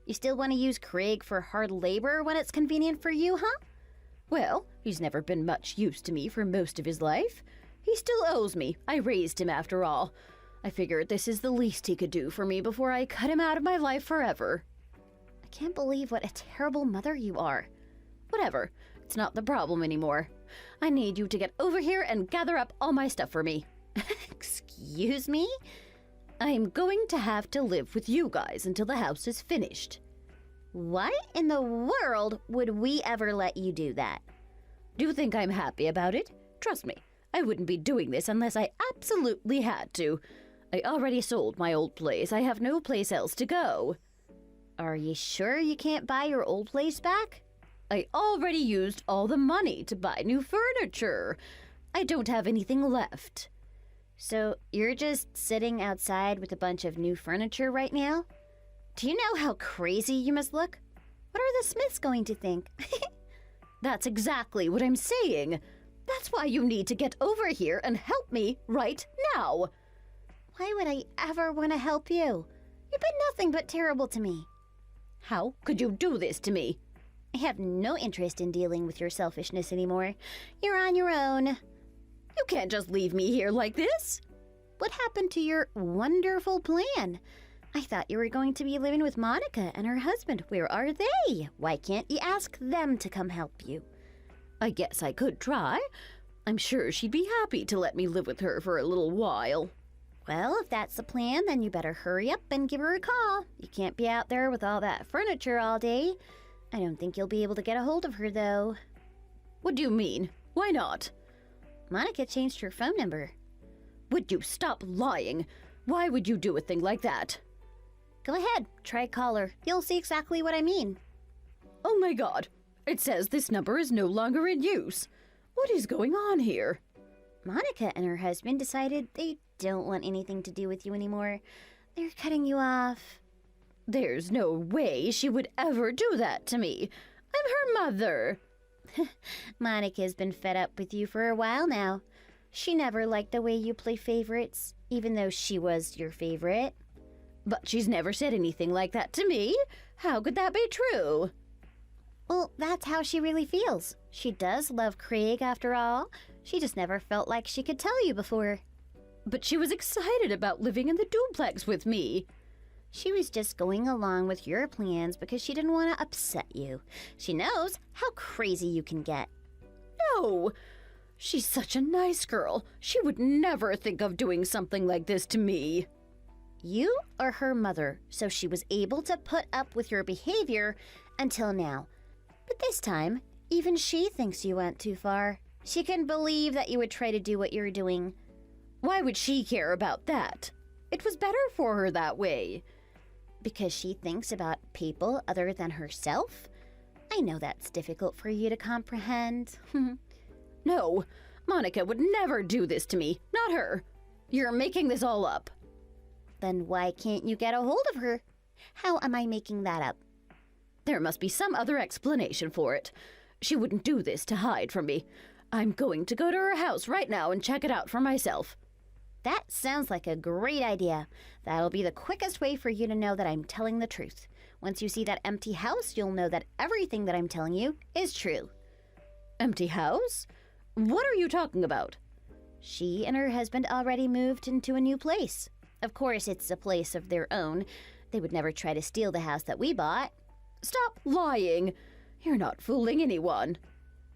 You still want to use Craig for hard labor when it's convenient for you, huh? Well, he's never been much use to me for most of his life. He still owes me. I raised him after all. I figured this is the least he could do for me before I cut him out of my life forever. I can't believe what a terrible mother you are. Whatever. It's not the problem anymore. I need you to get over here and gather up all my stuff for me. Excuse me? I'm going to have to live with you guys until the house is finished. Why in the world would we ever let you do that? Do you think I'm happy about it? Trust me, I wouldn't be doing this unless I absolutely had to. I already sold my old place. I have no place else to go. Are you sure you can't buy your old place back? I already used all the money to buy new furniture. I don't have anything left. So you're just sitting outside with a bunch of new furniture right now? Do you know how crazy you must look? What are the Smiths going to think? That's exactly what I'm saying. That's why you need to get over here and help me right now. Why would I ever want to help you? You've been nothing but terrible to me. How could you do this to me? I have no interest in dealing with your selfishness anymore. You're on your own. You can't just leave me here like this. What happened to your wonderful plan? I thought you were going to be living with Monica and her husband. Where are they? Why can't you ask them to come help you? I guess I could try. I'm sure she'd be happy to let me live with her for a little while. Well, if that's the plan, then you better hurry up and give her a call. You can't be out there with all that furniture all day. I don't think you'll be able to get a hold of her, though. What do you mean? Why not? Monica changed her phone number. Would you stop lying? Why would you do a thing like that? Go ahead, try call her. You'll see exactly what I mean. Oh my god, it says this number is no longer in use. What is going on here? Monica and her husband decided they don't want anything to do with you anymore. They're cutting you off. There's no way she would ever do that to me. I'm her mother. Monica's been fed up with you for a while now. She never liked the way you play favorites, even though she was your favorite. But she's never said anything like that to me. How could that be true? Well, that's how she really feels. She does love Craig after all. She just never felt like she could tell you before. But she was excited about living in the duplex with me. She was just going along with your plans because she didn't want to upset you. She knows how crazy you can get. No! She's such a nice girl. She would never think of doing something like this to me. You are her mother, so she was able to put up with your behavior until now. But this time, even she thinks you went too far. She couldn't believe that you would try to do what you're doing. Why would she care about that? It was better for her that way. Because she thinks about people other than herself? I know that's difficult for you to comprehend. No, Monica would never do this to me. Not her. You're making this all up. Then why can't you get a hold of her? How am I making that up? There must be some other explanation for it. She wouldn't do this to hide from me. I'm going to go to her house right now and check it out for myself. That sounds like a great idea. That'll be the quickest way for you to know that I'm telling the truth. Once you see that empty house, you'll know that everything that I'm telling you is true. Empty house? What are you talking about? She and her husband already moved into a new place. Of course, it's a place of their own. They would never try to steal the house that we bought. Stop lying. You're not fooling anyone.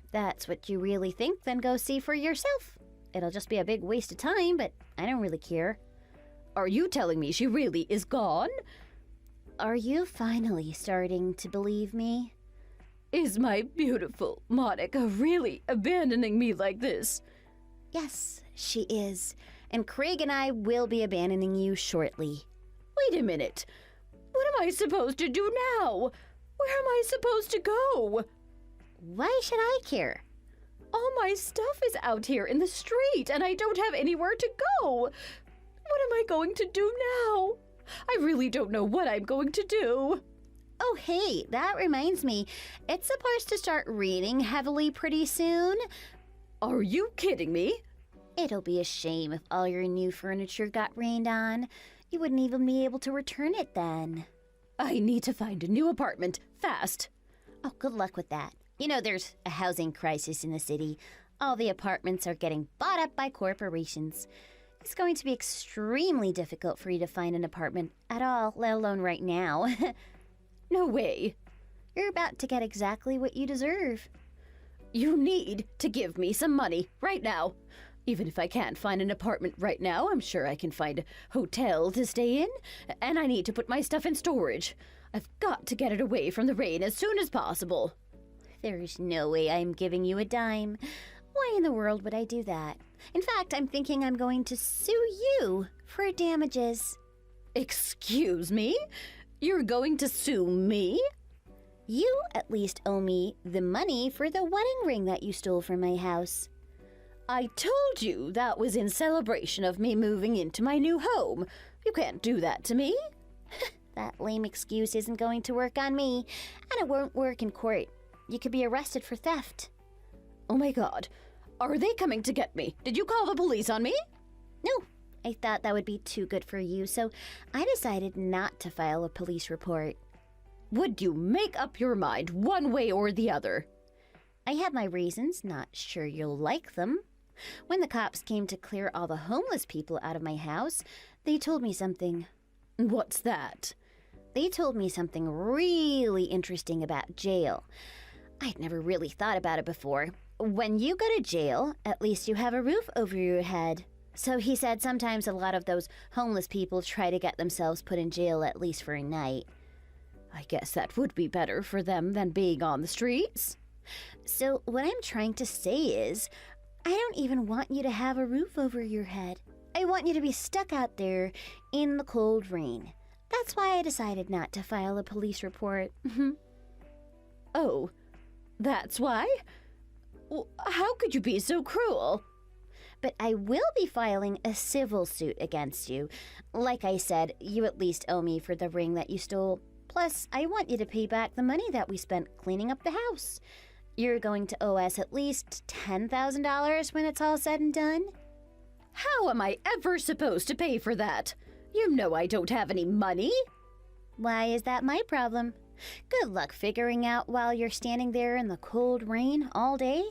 If that's what you really think, then go see for yourself. It'll just be a big waste of time, but I don't really care. Are you telling me she really is gone? Are you finally starting to believe me? Is my beautiful Monica really abandoning me like this? Yes, she is. And Craig and I will be abandoning you shortly. Wait a minute. What am I supposed to do now? Where am I supposed to go? Why should I care? All my stuff is out here in the street, and I don't have anywhere to go. What am I going to do now? I really don't know what I'm going to do. Oh, hey, that reminds me. It's supposed to start raining heavily pretty soon. Are you kidding me? It'll be a shame if all your new furniture got rained on. You wouldn't even be able to return it then. I need to find a new apartment, fast. Oh, good luck with that. You know, there's a housing crisis in the city. All the apartments are getting bought up by corporations. It's going to be extremely difficult for you to find an apartment at all, let alone right now. No way. You're about to get exactly what you deserve. You need to give me some money right now. Even if I can't find an apartment right now, I'm sure I can find a hotel to stay in. And I need to put my stuff in storage. I've got to get it away from the rain as soon as possible. There's no way I'm giving you a dime. Why in the world would I do that? In fact, I'm thinking I'm going to sue you for damages. Excuse me? You're going to sue me? You at least owe me the money for the wedding ring that you stole from my house. I told you that was in celebration of me moving into my new home. You can't do that to me. That lame excuse isn't going to work on me, and it won't work in court. You could be arrested for theft. Oh my God. Are they coming to get me? Did you call the police on me? No, I thought that would be too good for you, so I decided not to file a police report. Would you make up your mind one way or the other? I have my reasons, not sure you'll like them. When the cops came to clear all the homeless people out of my house, they told me something. What's that? They told me something really interesting about jail. I'd never really thought about it before. When you go to jail, at least you have a roof over your head. So he said sometimes a lot of those homeless people try to get themselves put in jail at least for a night. I guess that would be better for them than being on the streets. So what I'm trying to say is, I don't even want you to have a roof over your head. I want you to be stuck out there in the cold rain. That's why I decided not to file a police report. Oh, that's why? Well, how could you be so cruel? But I will be filing a civil suit against you. Like I said, you at least owe me for the ring that you stole. Plus, I want you to pay back the money that we spent cleaning up the house. You're going to owe us at least $10,000 when it's all said and done. How am I ever supposed to pay for that? You know I don't have any money. Why is that my problem? Good luck figuring out while you're standing there in the cold rain all day.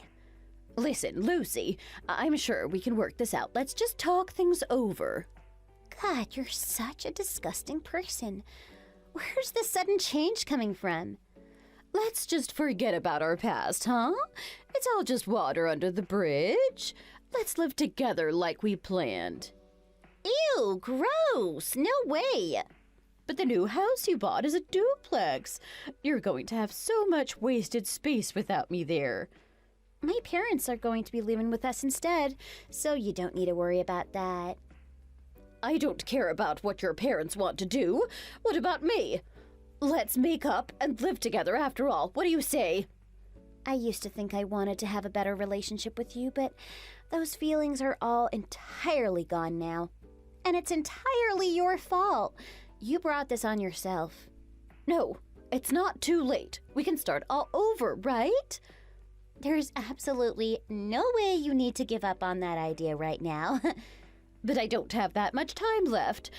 Listen, Lucy, I'm sure we can work this out. Let's just talk things over. God, you're such a disgusting person. Where's this sudden change coming from? Let's just forget about our past, huh? It's all just water under the bridge. Let's live together like we planned. Ew, gross. No way. But the new house you bought is a duplex. You're going to have so much wasted space without me there. My parents are going to be living with us instead, so you don't need to worry about that. I don't care about what your parents want to do. What about me? Let's make up and live together after all. What do you say? I used to think I wanted to have a better relationship with you, but those feelings are all entirely gone now. And it's entirely your fault. You brought this on yourself. No, it's not too late. We can start all over, right? There's absolutely no way you need to give up on that idea right now. But I don't have that much time left.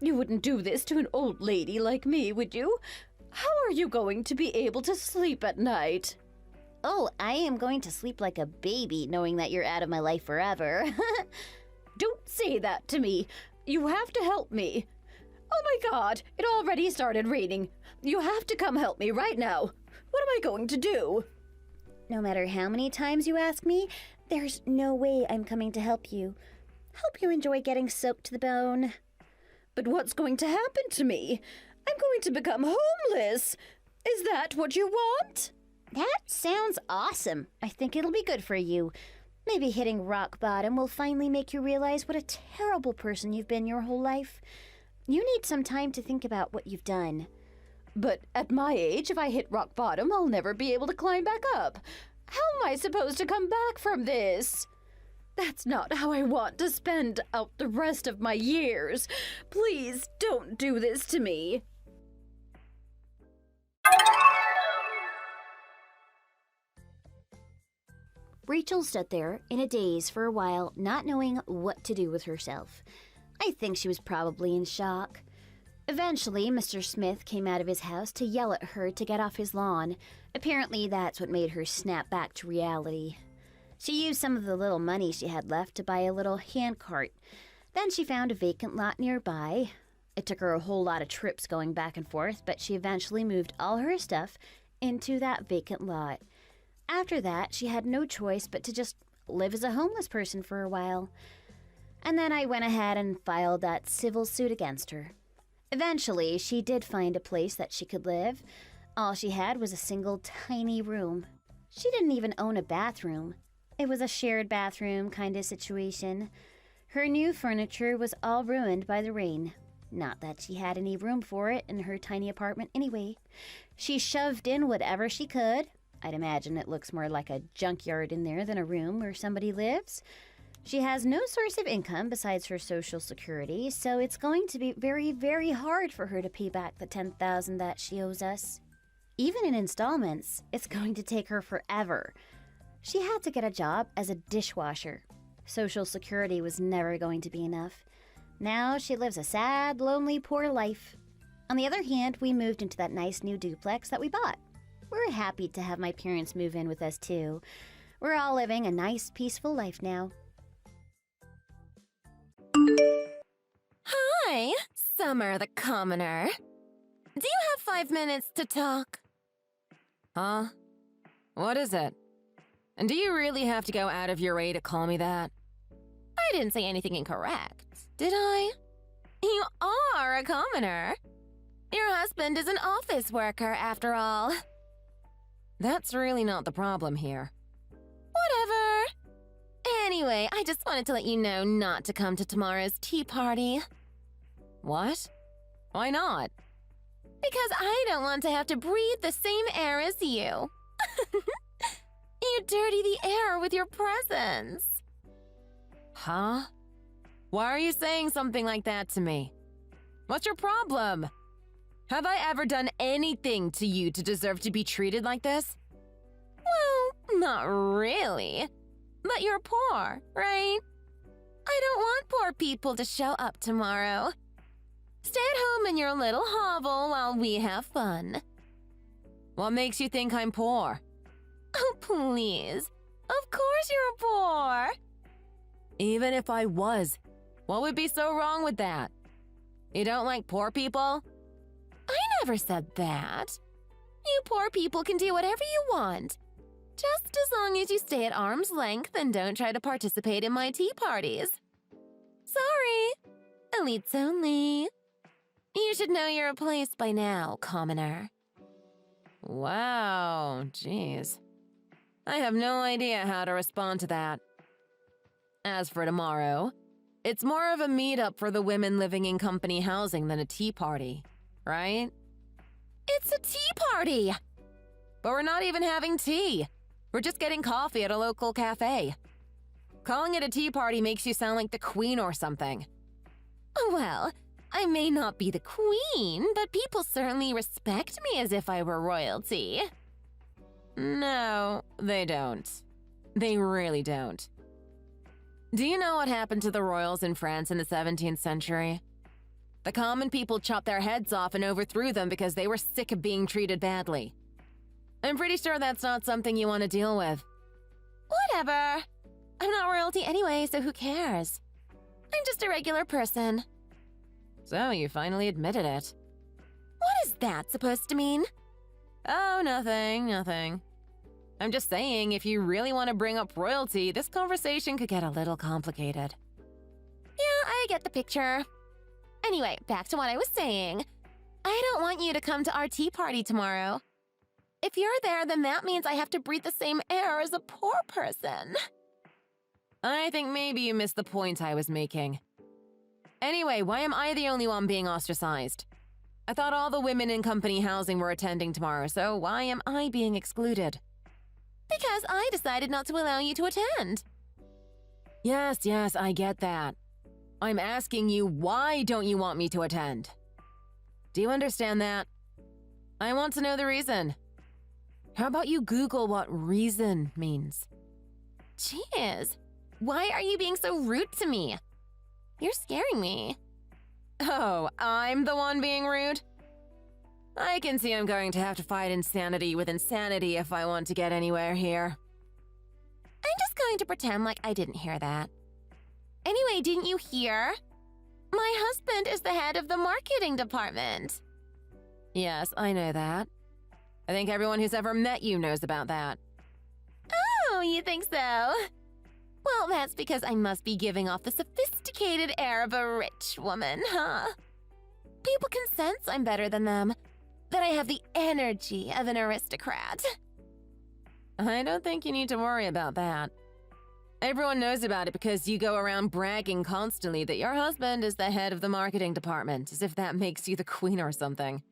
You wouldn't do this to an old lady like me, would you? How are you going to be able to sleep at night? Oh, I am going to sleep like a baby knowing that you're out of my life forever. Don't say that to me. You have to help me. Oh my God, it already started raining. You have to come help me right now. What am I going to do? No matter how many times you ask me, there's no way I'm coming to help you. Help you enjoy getting soaked to the bone. But what's going to happen to me? I'm going to become homeless. Is that what you want? That sounds awesome. I think it'll be good for you. Maybe hitting rock bottom will finally make you realize what a terrible person you've been your whole life. You need some time to think about what you've done. But at my age, if I hit rock bottom, I'll never be able to climb back up. How am I supposed to come back from this? That's not how I want to spend out the rest of my years. Please don't do this to me. Rachel stood there in a daze for a while, not knowing what to do with herself. I think she was probably in shock. Eventually, Mr. Smith came out of his house to yell at her to get off his lawn. Apparently, that's what made her snap back to reality. She used some of the little money she had left to buy a little handcart. Then she found a vacant lot nearby. It took her a whole lot of trips going back and forth, but she eventually moved all her stuff into that vacant lot. After that, she had no choice but to just live as a homeless person for a while. And then I went ahead and filed that civil suit against her. Eventually, she did find a place that she could live. All she had was a single tiny room. She didn't even own a bathroom. It was a shared bathroom kind of situation. Her new furniture was all ruined by the rain. Not that she had any room for it in her tiny apartment anyway. She shoved in whatever she could. I'd imagine it looks more like a junkyard in there than a room where somebody lives. She has no source of income besides her Social Security, so it's going to be very, very hard for her to pay back the $10,000 that she owes us. Even in installments, it's going to take her forever. She had to get a job as a dishwasher. Social Security was never going to be enough. Now she lives a sad, lonely, poor life. On the other hand, we moved into that nice new duplex that we bought. We're happy to have my parents move in with us too. We're all living a nice, peaceful life now. Hi, Summer the Commoner. Do you have 5 minutes to talk? Huh? What is it? And do you really have to go out of your way to call me that? I didn't say anything incorrect, did I? You are a commoner. Your husband is an office worker, after all. That's really not the problem here. Whatever. Anyway, I just wanted to let you know not to come to tomorrow's tea party. What? Why not? Because I don't want to have to breathe the same air as you. You dirty the air with your presence. Huh? Why are you saying something like that to me? What's your problem? Have I ever done anything to you to deserve to be treated like this? Well, not really. But you're poor, right? I don't want poor people to show up tomorrow. Stay at home in your little hovel while we have fun. What makes you think I'm poor? Oh, please. Of course you're poor. Even if I was, what would be so wrong with that? You don't like poor people? I never said that. You poor people can do whatever you want. Just as long as you stay at arm's length and don't try to participate in my tea parties. Sorry. Elites only. You should know your place by now, commoner. Wow, jeez. I have no idea how to respond to that. As for tomorrow, it's more of a meetup for the women living in company housing than a tea party, right? It's a tea party! But we're not even having tea. We're just getting coffee at a local cafe. Calling it a tea party makes you sound like the queen or something. Well, I may not be the queen, but people certainly respect me as if I were royalty. No, they don't. They really don't. Do you know what happened to the royals in France in the 17th century? The common people chopped their heads off and overthrew them because they were sick of being treated badly. I'm pretty sure that's not something you want to deal with. Whatever. I'm not royalty anyway, so who cares? I'm just a regular person. So you finally admitted it. What is that supposed to mean? Oh, nothing. I'm just saying, if you really want to bring up royalty, this conversation could get a little complicated. Yeah, I get the picture. Anyway, back to what I was saying. I don't want you to come to our tea party tomorrow. If you're there, then that means I have to breathe the same air as a poor person. I think maybe you missed the point I was making. Anyway, why am I the only one being ostracized? I thought all the women in company housing were attending tomorrow, so why am I being excluded? Because I decided not to allow you to attend. Yes, I get that. I'm asking you, why don't you want me to attend? Do you understand that? I want to know the reason. How about you Google what reason means? Jeez, why are you being so rude to me? You're scaring me. Oh, I'm the one being rude? I can see I'm going to have to fight insanity with insanity if I want to get anywhere here. I'm just going to pretend like I didn't hear that. Anyway, didn't you hear? My husband is the head of the marketing department. Yes, I know that. I think everyone who's ever met you knows about that. Oh, you think so? Well, that's because I must be giving off the sophisticated air of a rich woman, huh? People can sense I'm better than them, that I have the energy of an aristocrat. I don't think you need to worry about that. Everyone knows about it because you go around bragging constantly that your husband is the head of the marketing department, as if that makes you the queen or something.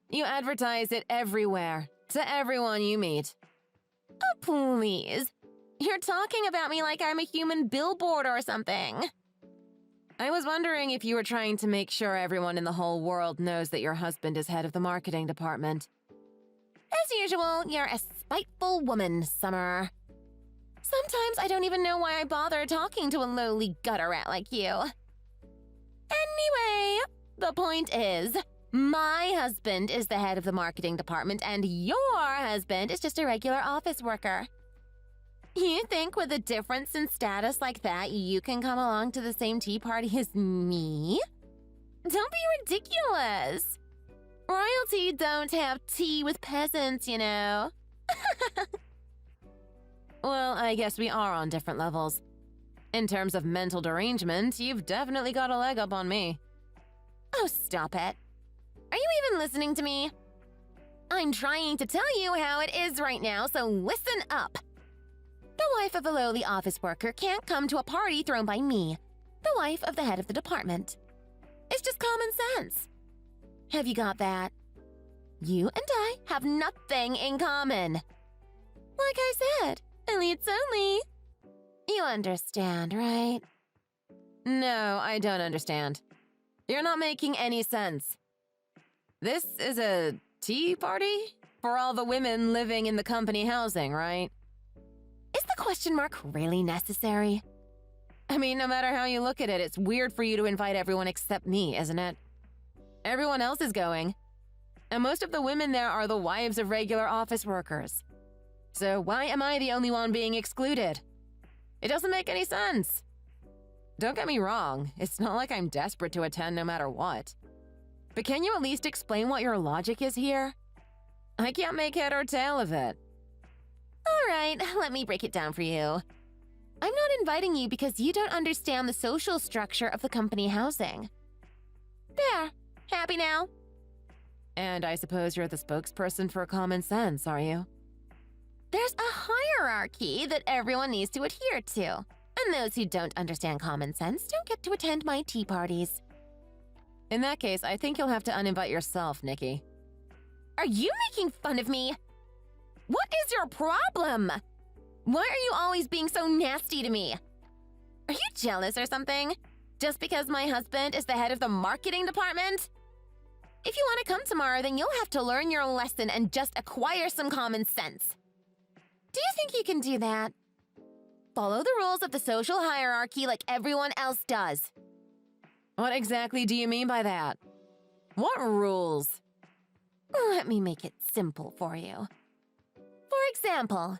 You advertise it everywhere, to everyone you meet. Oh, please. You're talking about me like I'm a human billboard or something. I was wondering if you were trying to make sure everyone in the whole world knows that your husband is head of the marketing department. As usual, you're a spiteful woman, Summer. Sometimes I don't even know why I bother talking to a lowly gutter rat like you. Anyway, the point is, my husband is the head of the marketing department and your husband is just a regular office worker. You think with a difference in status like that, you can come along to the same tea party as me? Don't be ridiculous. Royalty don't have tea with peasants, you know. Well, I guess we are on different levels. In terms of mental derangement, you've definitely got a leg up on me. Oh, stop it. Are you even listening to me? I'm trying to tell you how it is right now, so listen up. The wife of a lowly office worker can't come to a party thrown by me, the wife of the head of the department. It's just common sense. Have you got that? You and I have nothing in common. Like I said, elites only. You understand, right? No, I don't understand. You're not making any sense. This is a tea party? For all the women living in the company housing, right? Is the question mark really necessary? I mean, no matter how you look at it, it's weird for you to invite everyone except me, isn't it? Everyone else is going. And most of the women there are the wives of regular office workers. So why am I the only one being excluded? It doesn't make any sense. Don't get me wrong, it's not like I'm desperate to attend no matter what. But can you at least explain what your logic is here? I can't make head or tail of it. All right, let me break it down for you. I'm not inviting you because you don't understand the social structure of the company housing. There, happy now? And I suppose you're the spokesperson for common sense, are you? There's a hierarchy that everyone needs to adhere to. And those who don't understand common sense don't get to attend my tea parties. In that case, I think you'll have to uninvite yourself, Nikki. Are you making fun of me? What is your problem? Why are you always being so nasty to me? Are you jealous or something? Just because my husband is the head of the marketing department? If you want to come tomorrow, then you'll have to learn your lesson and just acquire some common sense. Do you think you can do that? Follow the rules of the social hierarchy like everyone else does. What exactly do you mean by that? What rules? Let me make it simple for you. For example,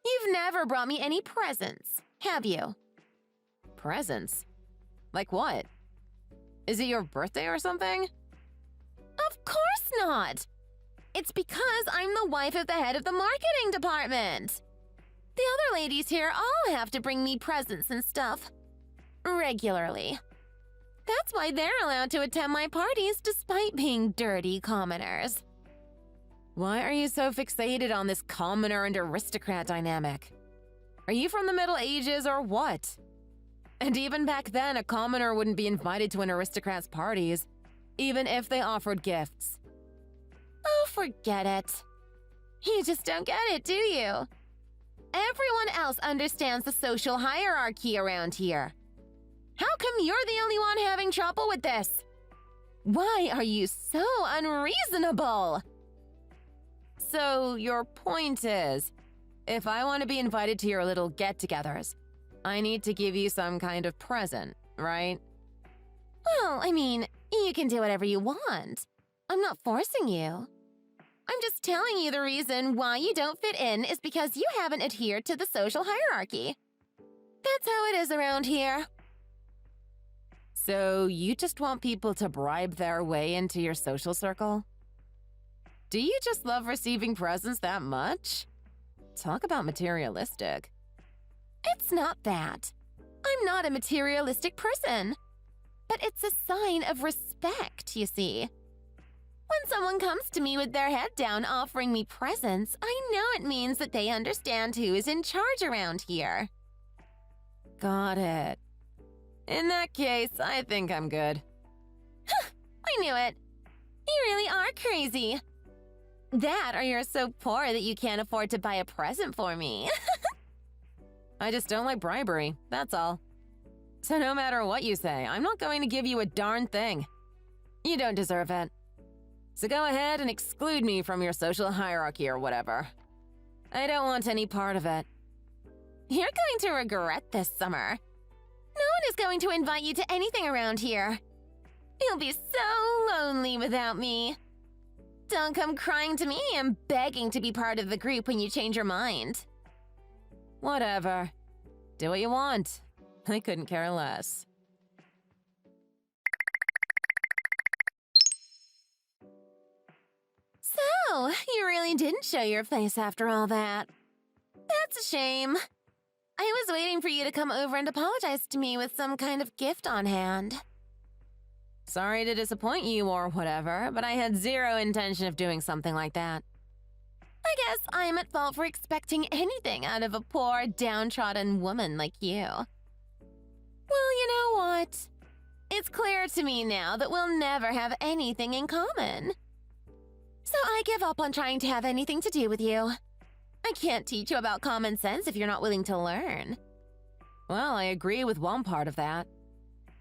you've never brought me any presents, have you? Presents? Like what? Is it your birthday or something? Of course not! It's because I'm the wife of the head of the marketing department. The other ladies here all have to bring me presents and stuff. Regularly. That's why they're allowed to attend my parties despite being dirty commoners. Why are you so fixated on this commoner and aristocrat dynamic? Are you from the Middle Ages or what? And even back then, a commoner wouldn't be invited to an aristocrat's parties, even if they offered gifts. Oh, forget it. You just don't get it, do you? Everyone else understands the social hierarchy around here. How come you're the only one having trouble with this? Why are you so unreasonable? So your point is, if I want to be invited to your little get-togethers, I need to give you some kind of present, right? Well, I mean, you can do whatever you want. I'm not forcing you. I'm just telling you the reason why you don't fit in is because you haven't adhered to the social hierarchy. That's how it is around here. So you just want people to bribe their way into your social circle? Do you just love receiving presents that much? Talk about materialistic. It's not that. I'm not a materialistic person. But it's a sign of respect, you see. When someone comes to me with their head down offering me presents, I know it means that they understand who is in charge around here. Got it. In that case, I think I'm good. I knew it. You really are crazy. That or you're so poor that you can't afford to buy a present for me. I just don't like bribery, that's all. So no matter what you say, I'm not going to give you a darn thing. You don't deserve it. So go ahead and exclude me from your social hierarchy or whatever. I don't want any part of it. You're going to regret this summer. No one is going to invite you to anything around here. You'll be so lonely without me. Don't come crying to me and begging to be part of the group when you change your mind. Whatever. Do what you want. I couldn't care less. So, you really didn't show your face after all that. That's a shame. I was waiting for you to come over and apologize to me with some kind of gift on hand. Sorry to disappoint you or whatever, but I had zero intention of doing something like that. I guess I'm at fault for expecting anything out of a poor, downtrodden woman like you. Well, you know what? It's clear to me now that we'll never have anything in common. So I give up on trying to have anything to do with you. I can't teach you about common sense if you're not willing to learn. Well, I agree with one part of that.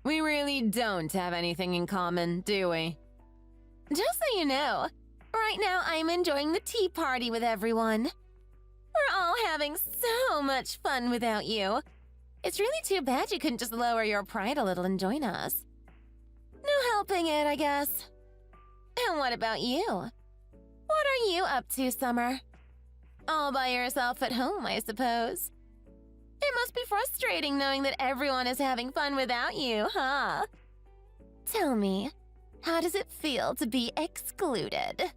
We really don't have anything in common, do we? Just so you know, right now I'm enjoying the tea party with everyone. We're all having so much fun without you. It's really too bad you couldn't just lower your pride a little and join us. No helping it, I guess. And what about you? What are you up to, Summer? All by yourself at home, I suppose. It must be frustrating knowing that everyone is having fun without you, huh? Tell me, how does it feel to be excluded?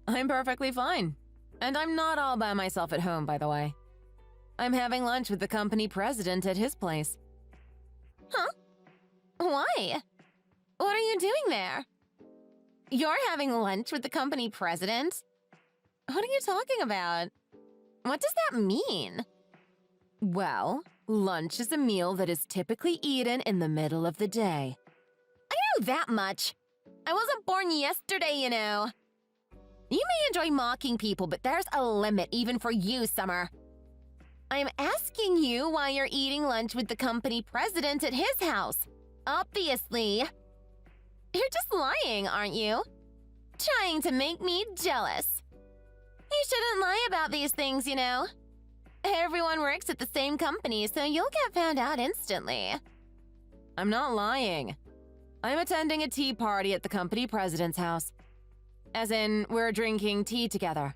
I'm perfectly fine. And I'm not all by myself at home, by the way. I'm having lunch with the company president at his place. Huh? Why? What are you doing there? You're having lunch with the company president? What are you talking about? What does that mean? Well, lunch is a meal that is typically eaten in the middle of the day. I know that much. I wasn't born yesterday, you know. You may enjoy mocking people, but there's a limit even for you, Summer. I'm asking you why you're eating lunch with the company president at his house. Obviously. You're just lying, aren't you? Trying to make me jealous. You shouldn't lie about these things, you know. Everyone works at the same company, so you'll get found out instantly. I'm not lying. I'm attending a tea party at the company president's house. As in, we're drinking tea together.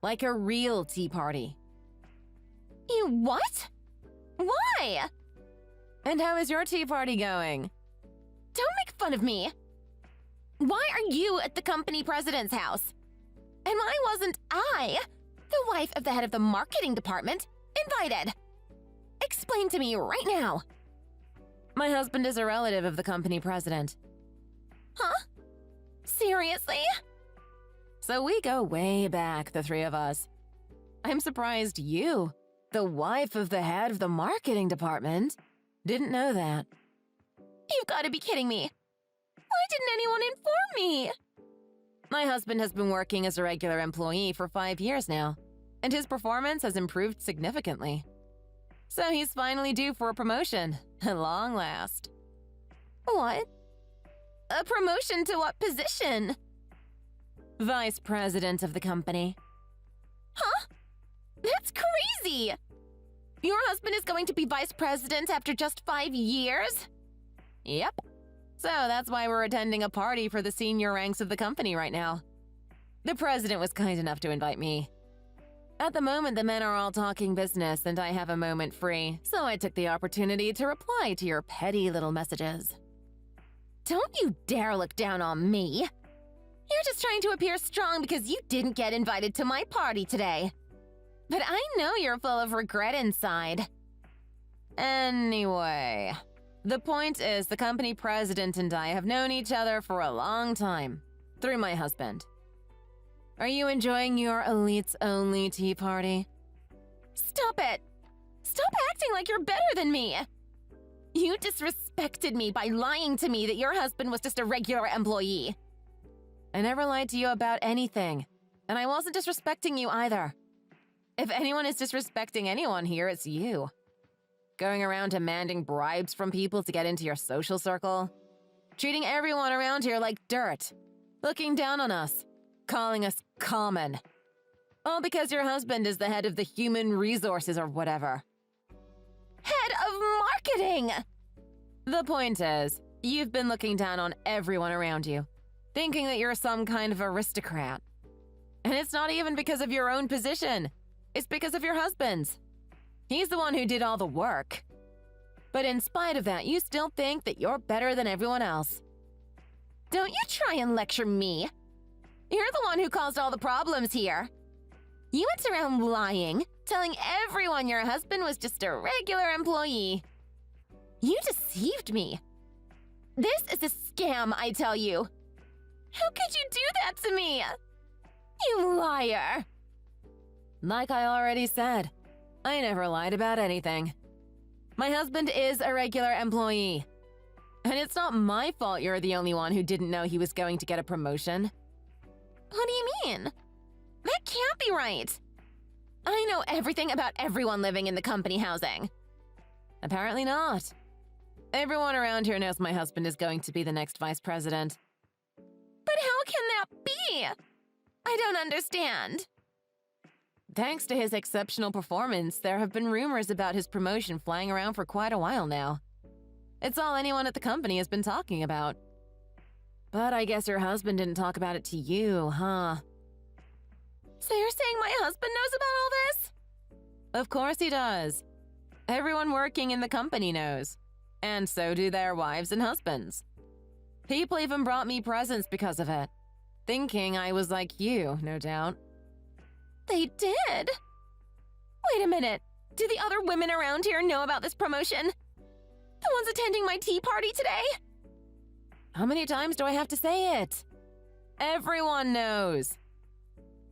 Like a real tea party. You what? Why? And how is your tea party going? Don't make fun of me. Why are you at the company president's house? And why wasn't I, the wife of the head of the marketing department, invited? Explain to me right now. My husband is a relative of the company president. Huh? Seriously? So we go way back, the three of us. I'm surprised you, the wife of the head of the marketing department, didn't know that. You've got to be kidding me. Why didn't anyone inform me? My husband has been working as a regular employee for 5 years now, and his performance has improved significantly. So he's finally due for a promotion, at long last. What? A promotion to what position? Vice president of the company. Huh? That's crazy! Your husband is going to be vice president after just 5 years? Yep. So that's why we're attending a party for the senior ranks of the company right now. The president was kind enough to invite me. At the moment, the men are all talking business and I have a moment free, so I took the opportunity to reply to your petty little messages. Don't you dare look down on me! You're just trying to appear strong because you didn't get invited to my party today. But I know you're full of regret inside. Anyway, the point is the company president and I have known each other for a long time, through my husband. Are you enjoying your elites-only tea party? Stop it! Stop acting like you're better than me! You disrespected me by lying to me that your husband was just a regular employee. I never lied to you about anything, and I wasn't disrespecting you either. If anyone is disrespecting anyone here, it's you. Going around demanding bribes from people to get into your social circle. Treating everyone around here like dirt. Looking down on us. Calling us common. All because your husband is the head of the human resources or whatever. Head of marketing! The point is, you've been looking down on everyone around you, thinking that you're some kind of aristocrat. And it's not even because of your own position. It's because of your husband's. He's the one who did all the work. But in spite of that, you still think that you're better than everyone else. Don't you try and lecture me. You're the one who caused all the problems here. You went around lying, telling everyone your husband was just a regular employee. You deceived me. This is a scam, I tell you. How could you do that to me? You liar. Like I already said, I never lied about anything. My husband is a regular employee. And it's not my fault you're the only one who didn't know he was going to get a promotion. What do you mean? That can't be right. I know everything about everyone living in the company housing. Apparently not. Everyone around here knows my husband is going to be the next vice president. But how can that be? I don't understand. Thanks to his exceptional performance, there have been rumors about his promotion flying around for quite a while now. It's all anyone at the company has been talking about. But I guess your husband didn't talk about it to you, huh? So you're saying my husband knows about all this? Of course he does. Everyone working in the company knows. And so do their wives and husbands. People even brought me presents because of it. Thinking I was like you, no doubt. They did? Wait a minute. Do the other women around here know about this promotion? The ones attending my tea party today? How many times do I have to say it? Everyone knows.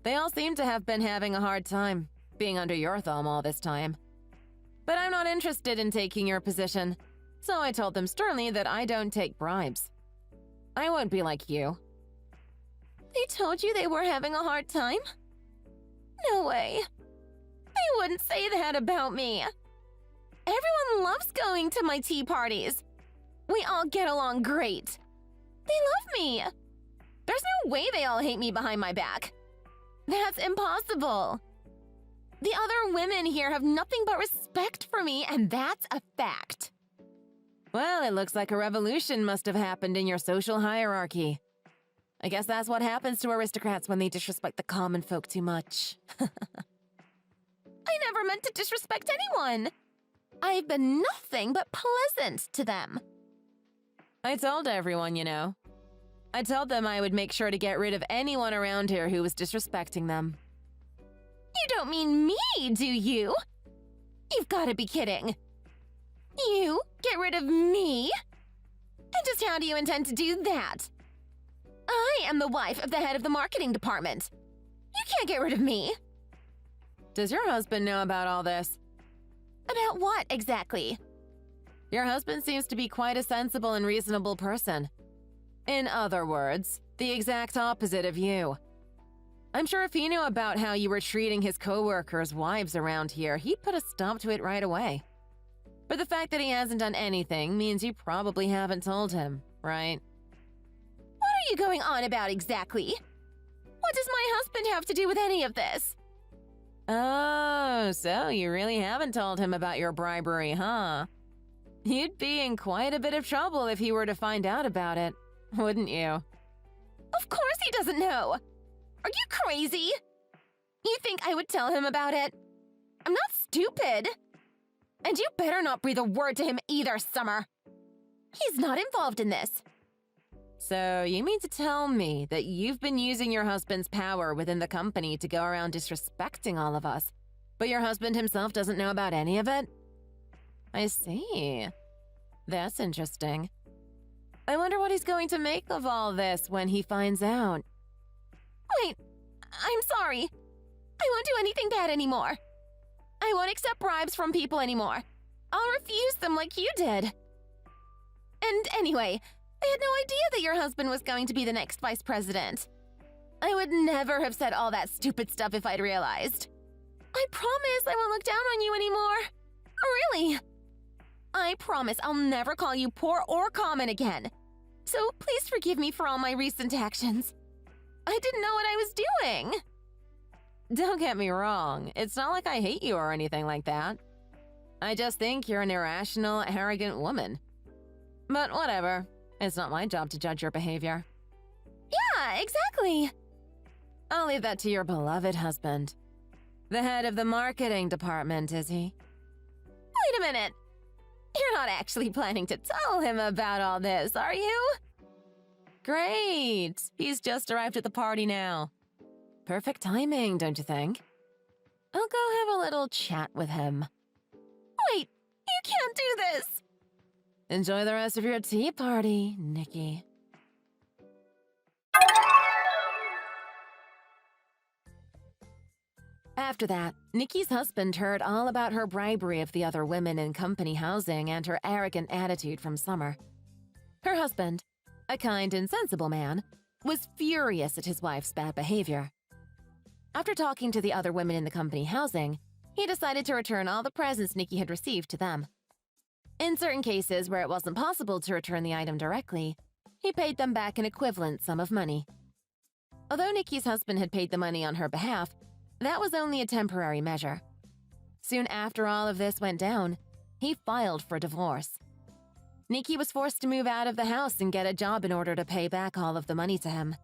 They all seem to have been having a hard time, being under your thumb all this time. But I'm not interested in taking your position, so I told them sternly that I don't take bribes. I won't be like you. They told you they were having a hard time? No way. They wouldn't say that about me. Everyone loves going to my tea parties. We all get along great. They love me. There's no way they all hate me behind my back. That's impossible. The other women here have nothing but respect for me, and that's a fact. Well, it looks like a revolution must have happened in your social hierarchy. I guess that's what happens to aristocrats when they disrespect the common folk too much. I never meant to disrespect anyone. I've been nothing but pleasant to them. I told everyone, you know. I told them I would make sure to get rid of anyone around here who was disrespecting them. You don't mean me, do you? You've got to be kidding. You get rid of me? And just how do you intend to do that? I am the wife of the head of the marketing department. You can't get rid of me. Does your husband know about all this? About what, exactly? Your husband seems to be quite a sensible and reasonable person. In other words, the exact opposite of you. I'm sure if he knew about how you were treating his co-workers' wives around here, he'd put a stop to it right away. But the fact that he hasn't done anything means you probably haven't told him, right? What are you going on about exactly? What does my husband have to do with any of this? Oh, so you really haven't told him about your bribery, huh? You'd be in quite a bit of trouble if he were to find out about it, wouldn't you? Of course he doesn't know! Are you crazy? You think I would tell him about it? I'm not stupid! And you better not breathe a word to him either, Summer! He's not involved in this. So you mean to tell me that you've been using your husband's power within the company to go around disrespecting all of us, but your husband himself doesn't know about any of it? I see. That's interesting. I wonder what he's going to make of all this when he finds out. Wait, I'm sorry. I won't do anything bad anymore. I won't accept bribes from people anymore. I'll refuse them like you did. And anyway, I had no idea that your husband was going to be the next vice president. I would never have said all that stupid stuff if I'd realized. I promise I won't look down on you anymore. Really. I promise I'll never call you poor or common again. So please forgive me for all my recent actions. I didn't know what I was doing. Don't get me wrong, it's not like I hate you or anything like that. I just think you're an irrational, arrogant woman. But whatever, it's not my job to judge your behavior. Yeah, exactly. I'll leave that to your beloved husband. The head of the marketing department, is he? Wait a minute. You're not actually planning to tell him about all this, are you? Great! He's just arrived at the party now. Perfect timing, don't you think? I'll go have a little chat with him. Wait, you can't do this! Enjoy the rest of your tea party, Nikki. After that, Nikki's husband heard all about her bribery of the other women in company housing and her arrogant attitude from Summer. Her husband, a kind and sensible man, was furious at his wife's bad behavior. After talking to the other women in the company housing, he decided to return all the presents Nikki had received to them. In certain cases where it wasn't possible to return the item directly, he paid them back an equivalent sum of money. Although Nikki's husband had paid the money on her behalf, that was only a temporary measure. Soon after all of this went down, he filed for divorce. Nikki was forced to move out of the house and get a job in order to pay back all of the money to him.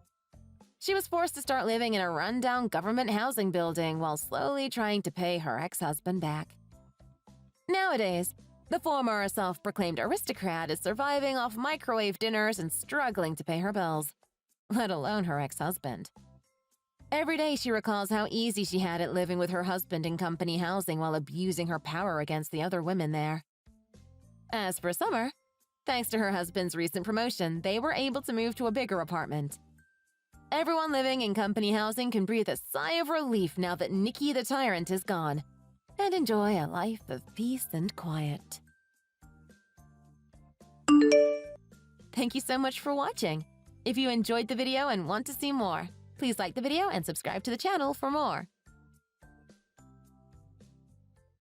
She was forced to start living in a rundown government housing building while slowly trying to pay her ex-husband back. Nowadays, the former self-proclaimed aristocrat is surviving off microwave dinners and struggling to pay her bills, let alone her ex-husband. Every day she recalls how easy she had it living with her husband in company housing while abusing her power against the other women there. As for Summer, thanks to her husband's recent promotion, they were able to move to a bigger apartment. Everyone living in company housing can breathe a sigh of relief now that Nikki the tyrant is gone, and enjoy a life of peace and quiet. Thank you so much for watching. If you enjoyed the video and want to see more, please like the video and subscribe to the channel for more.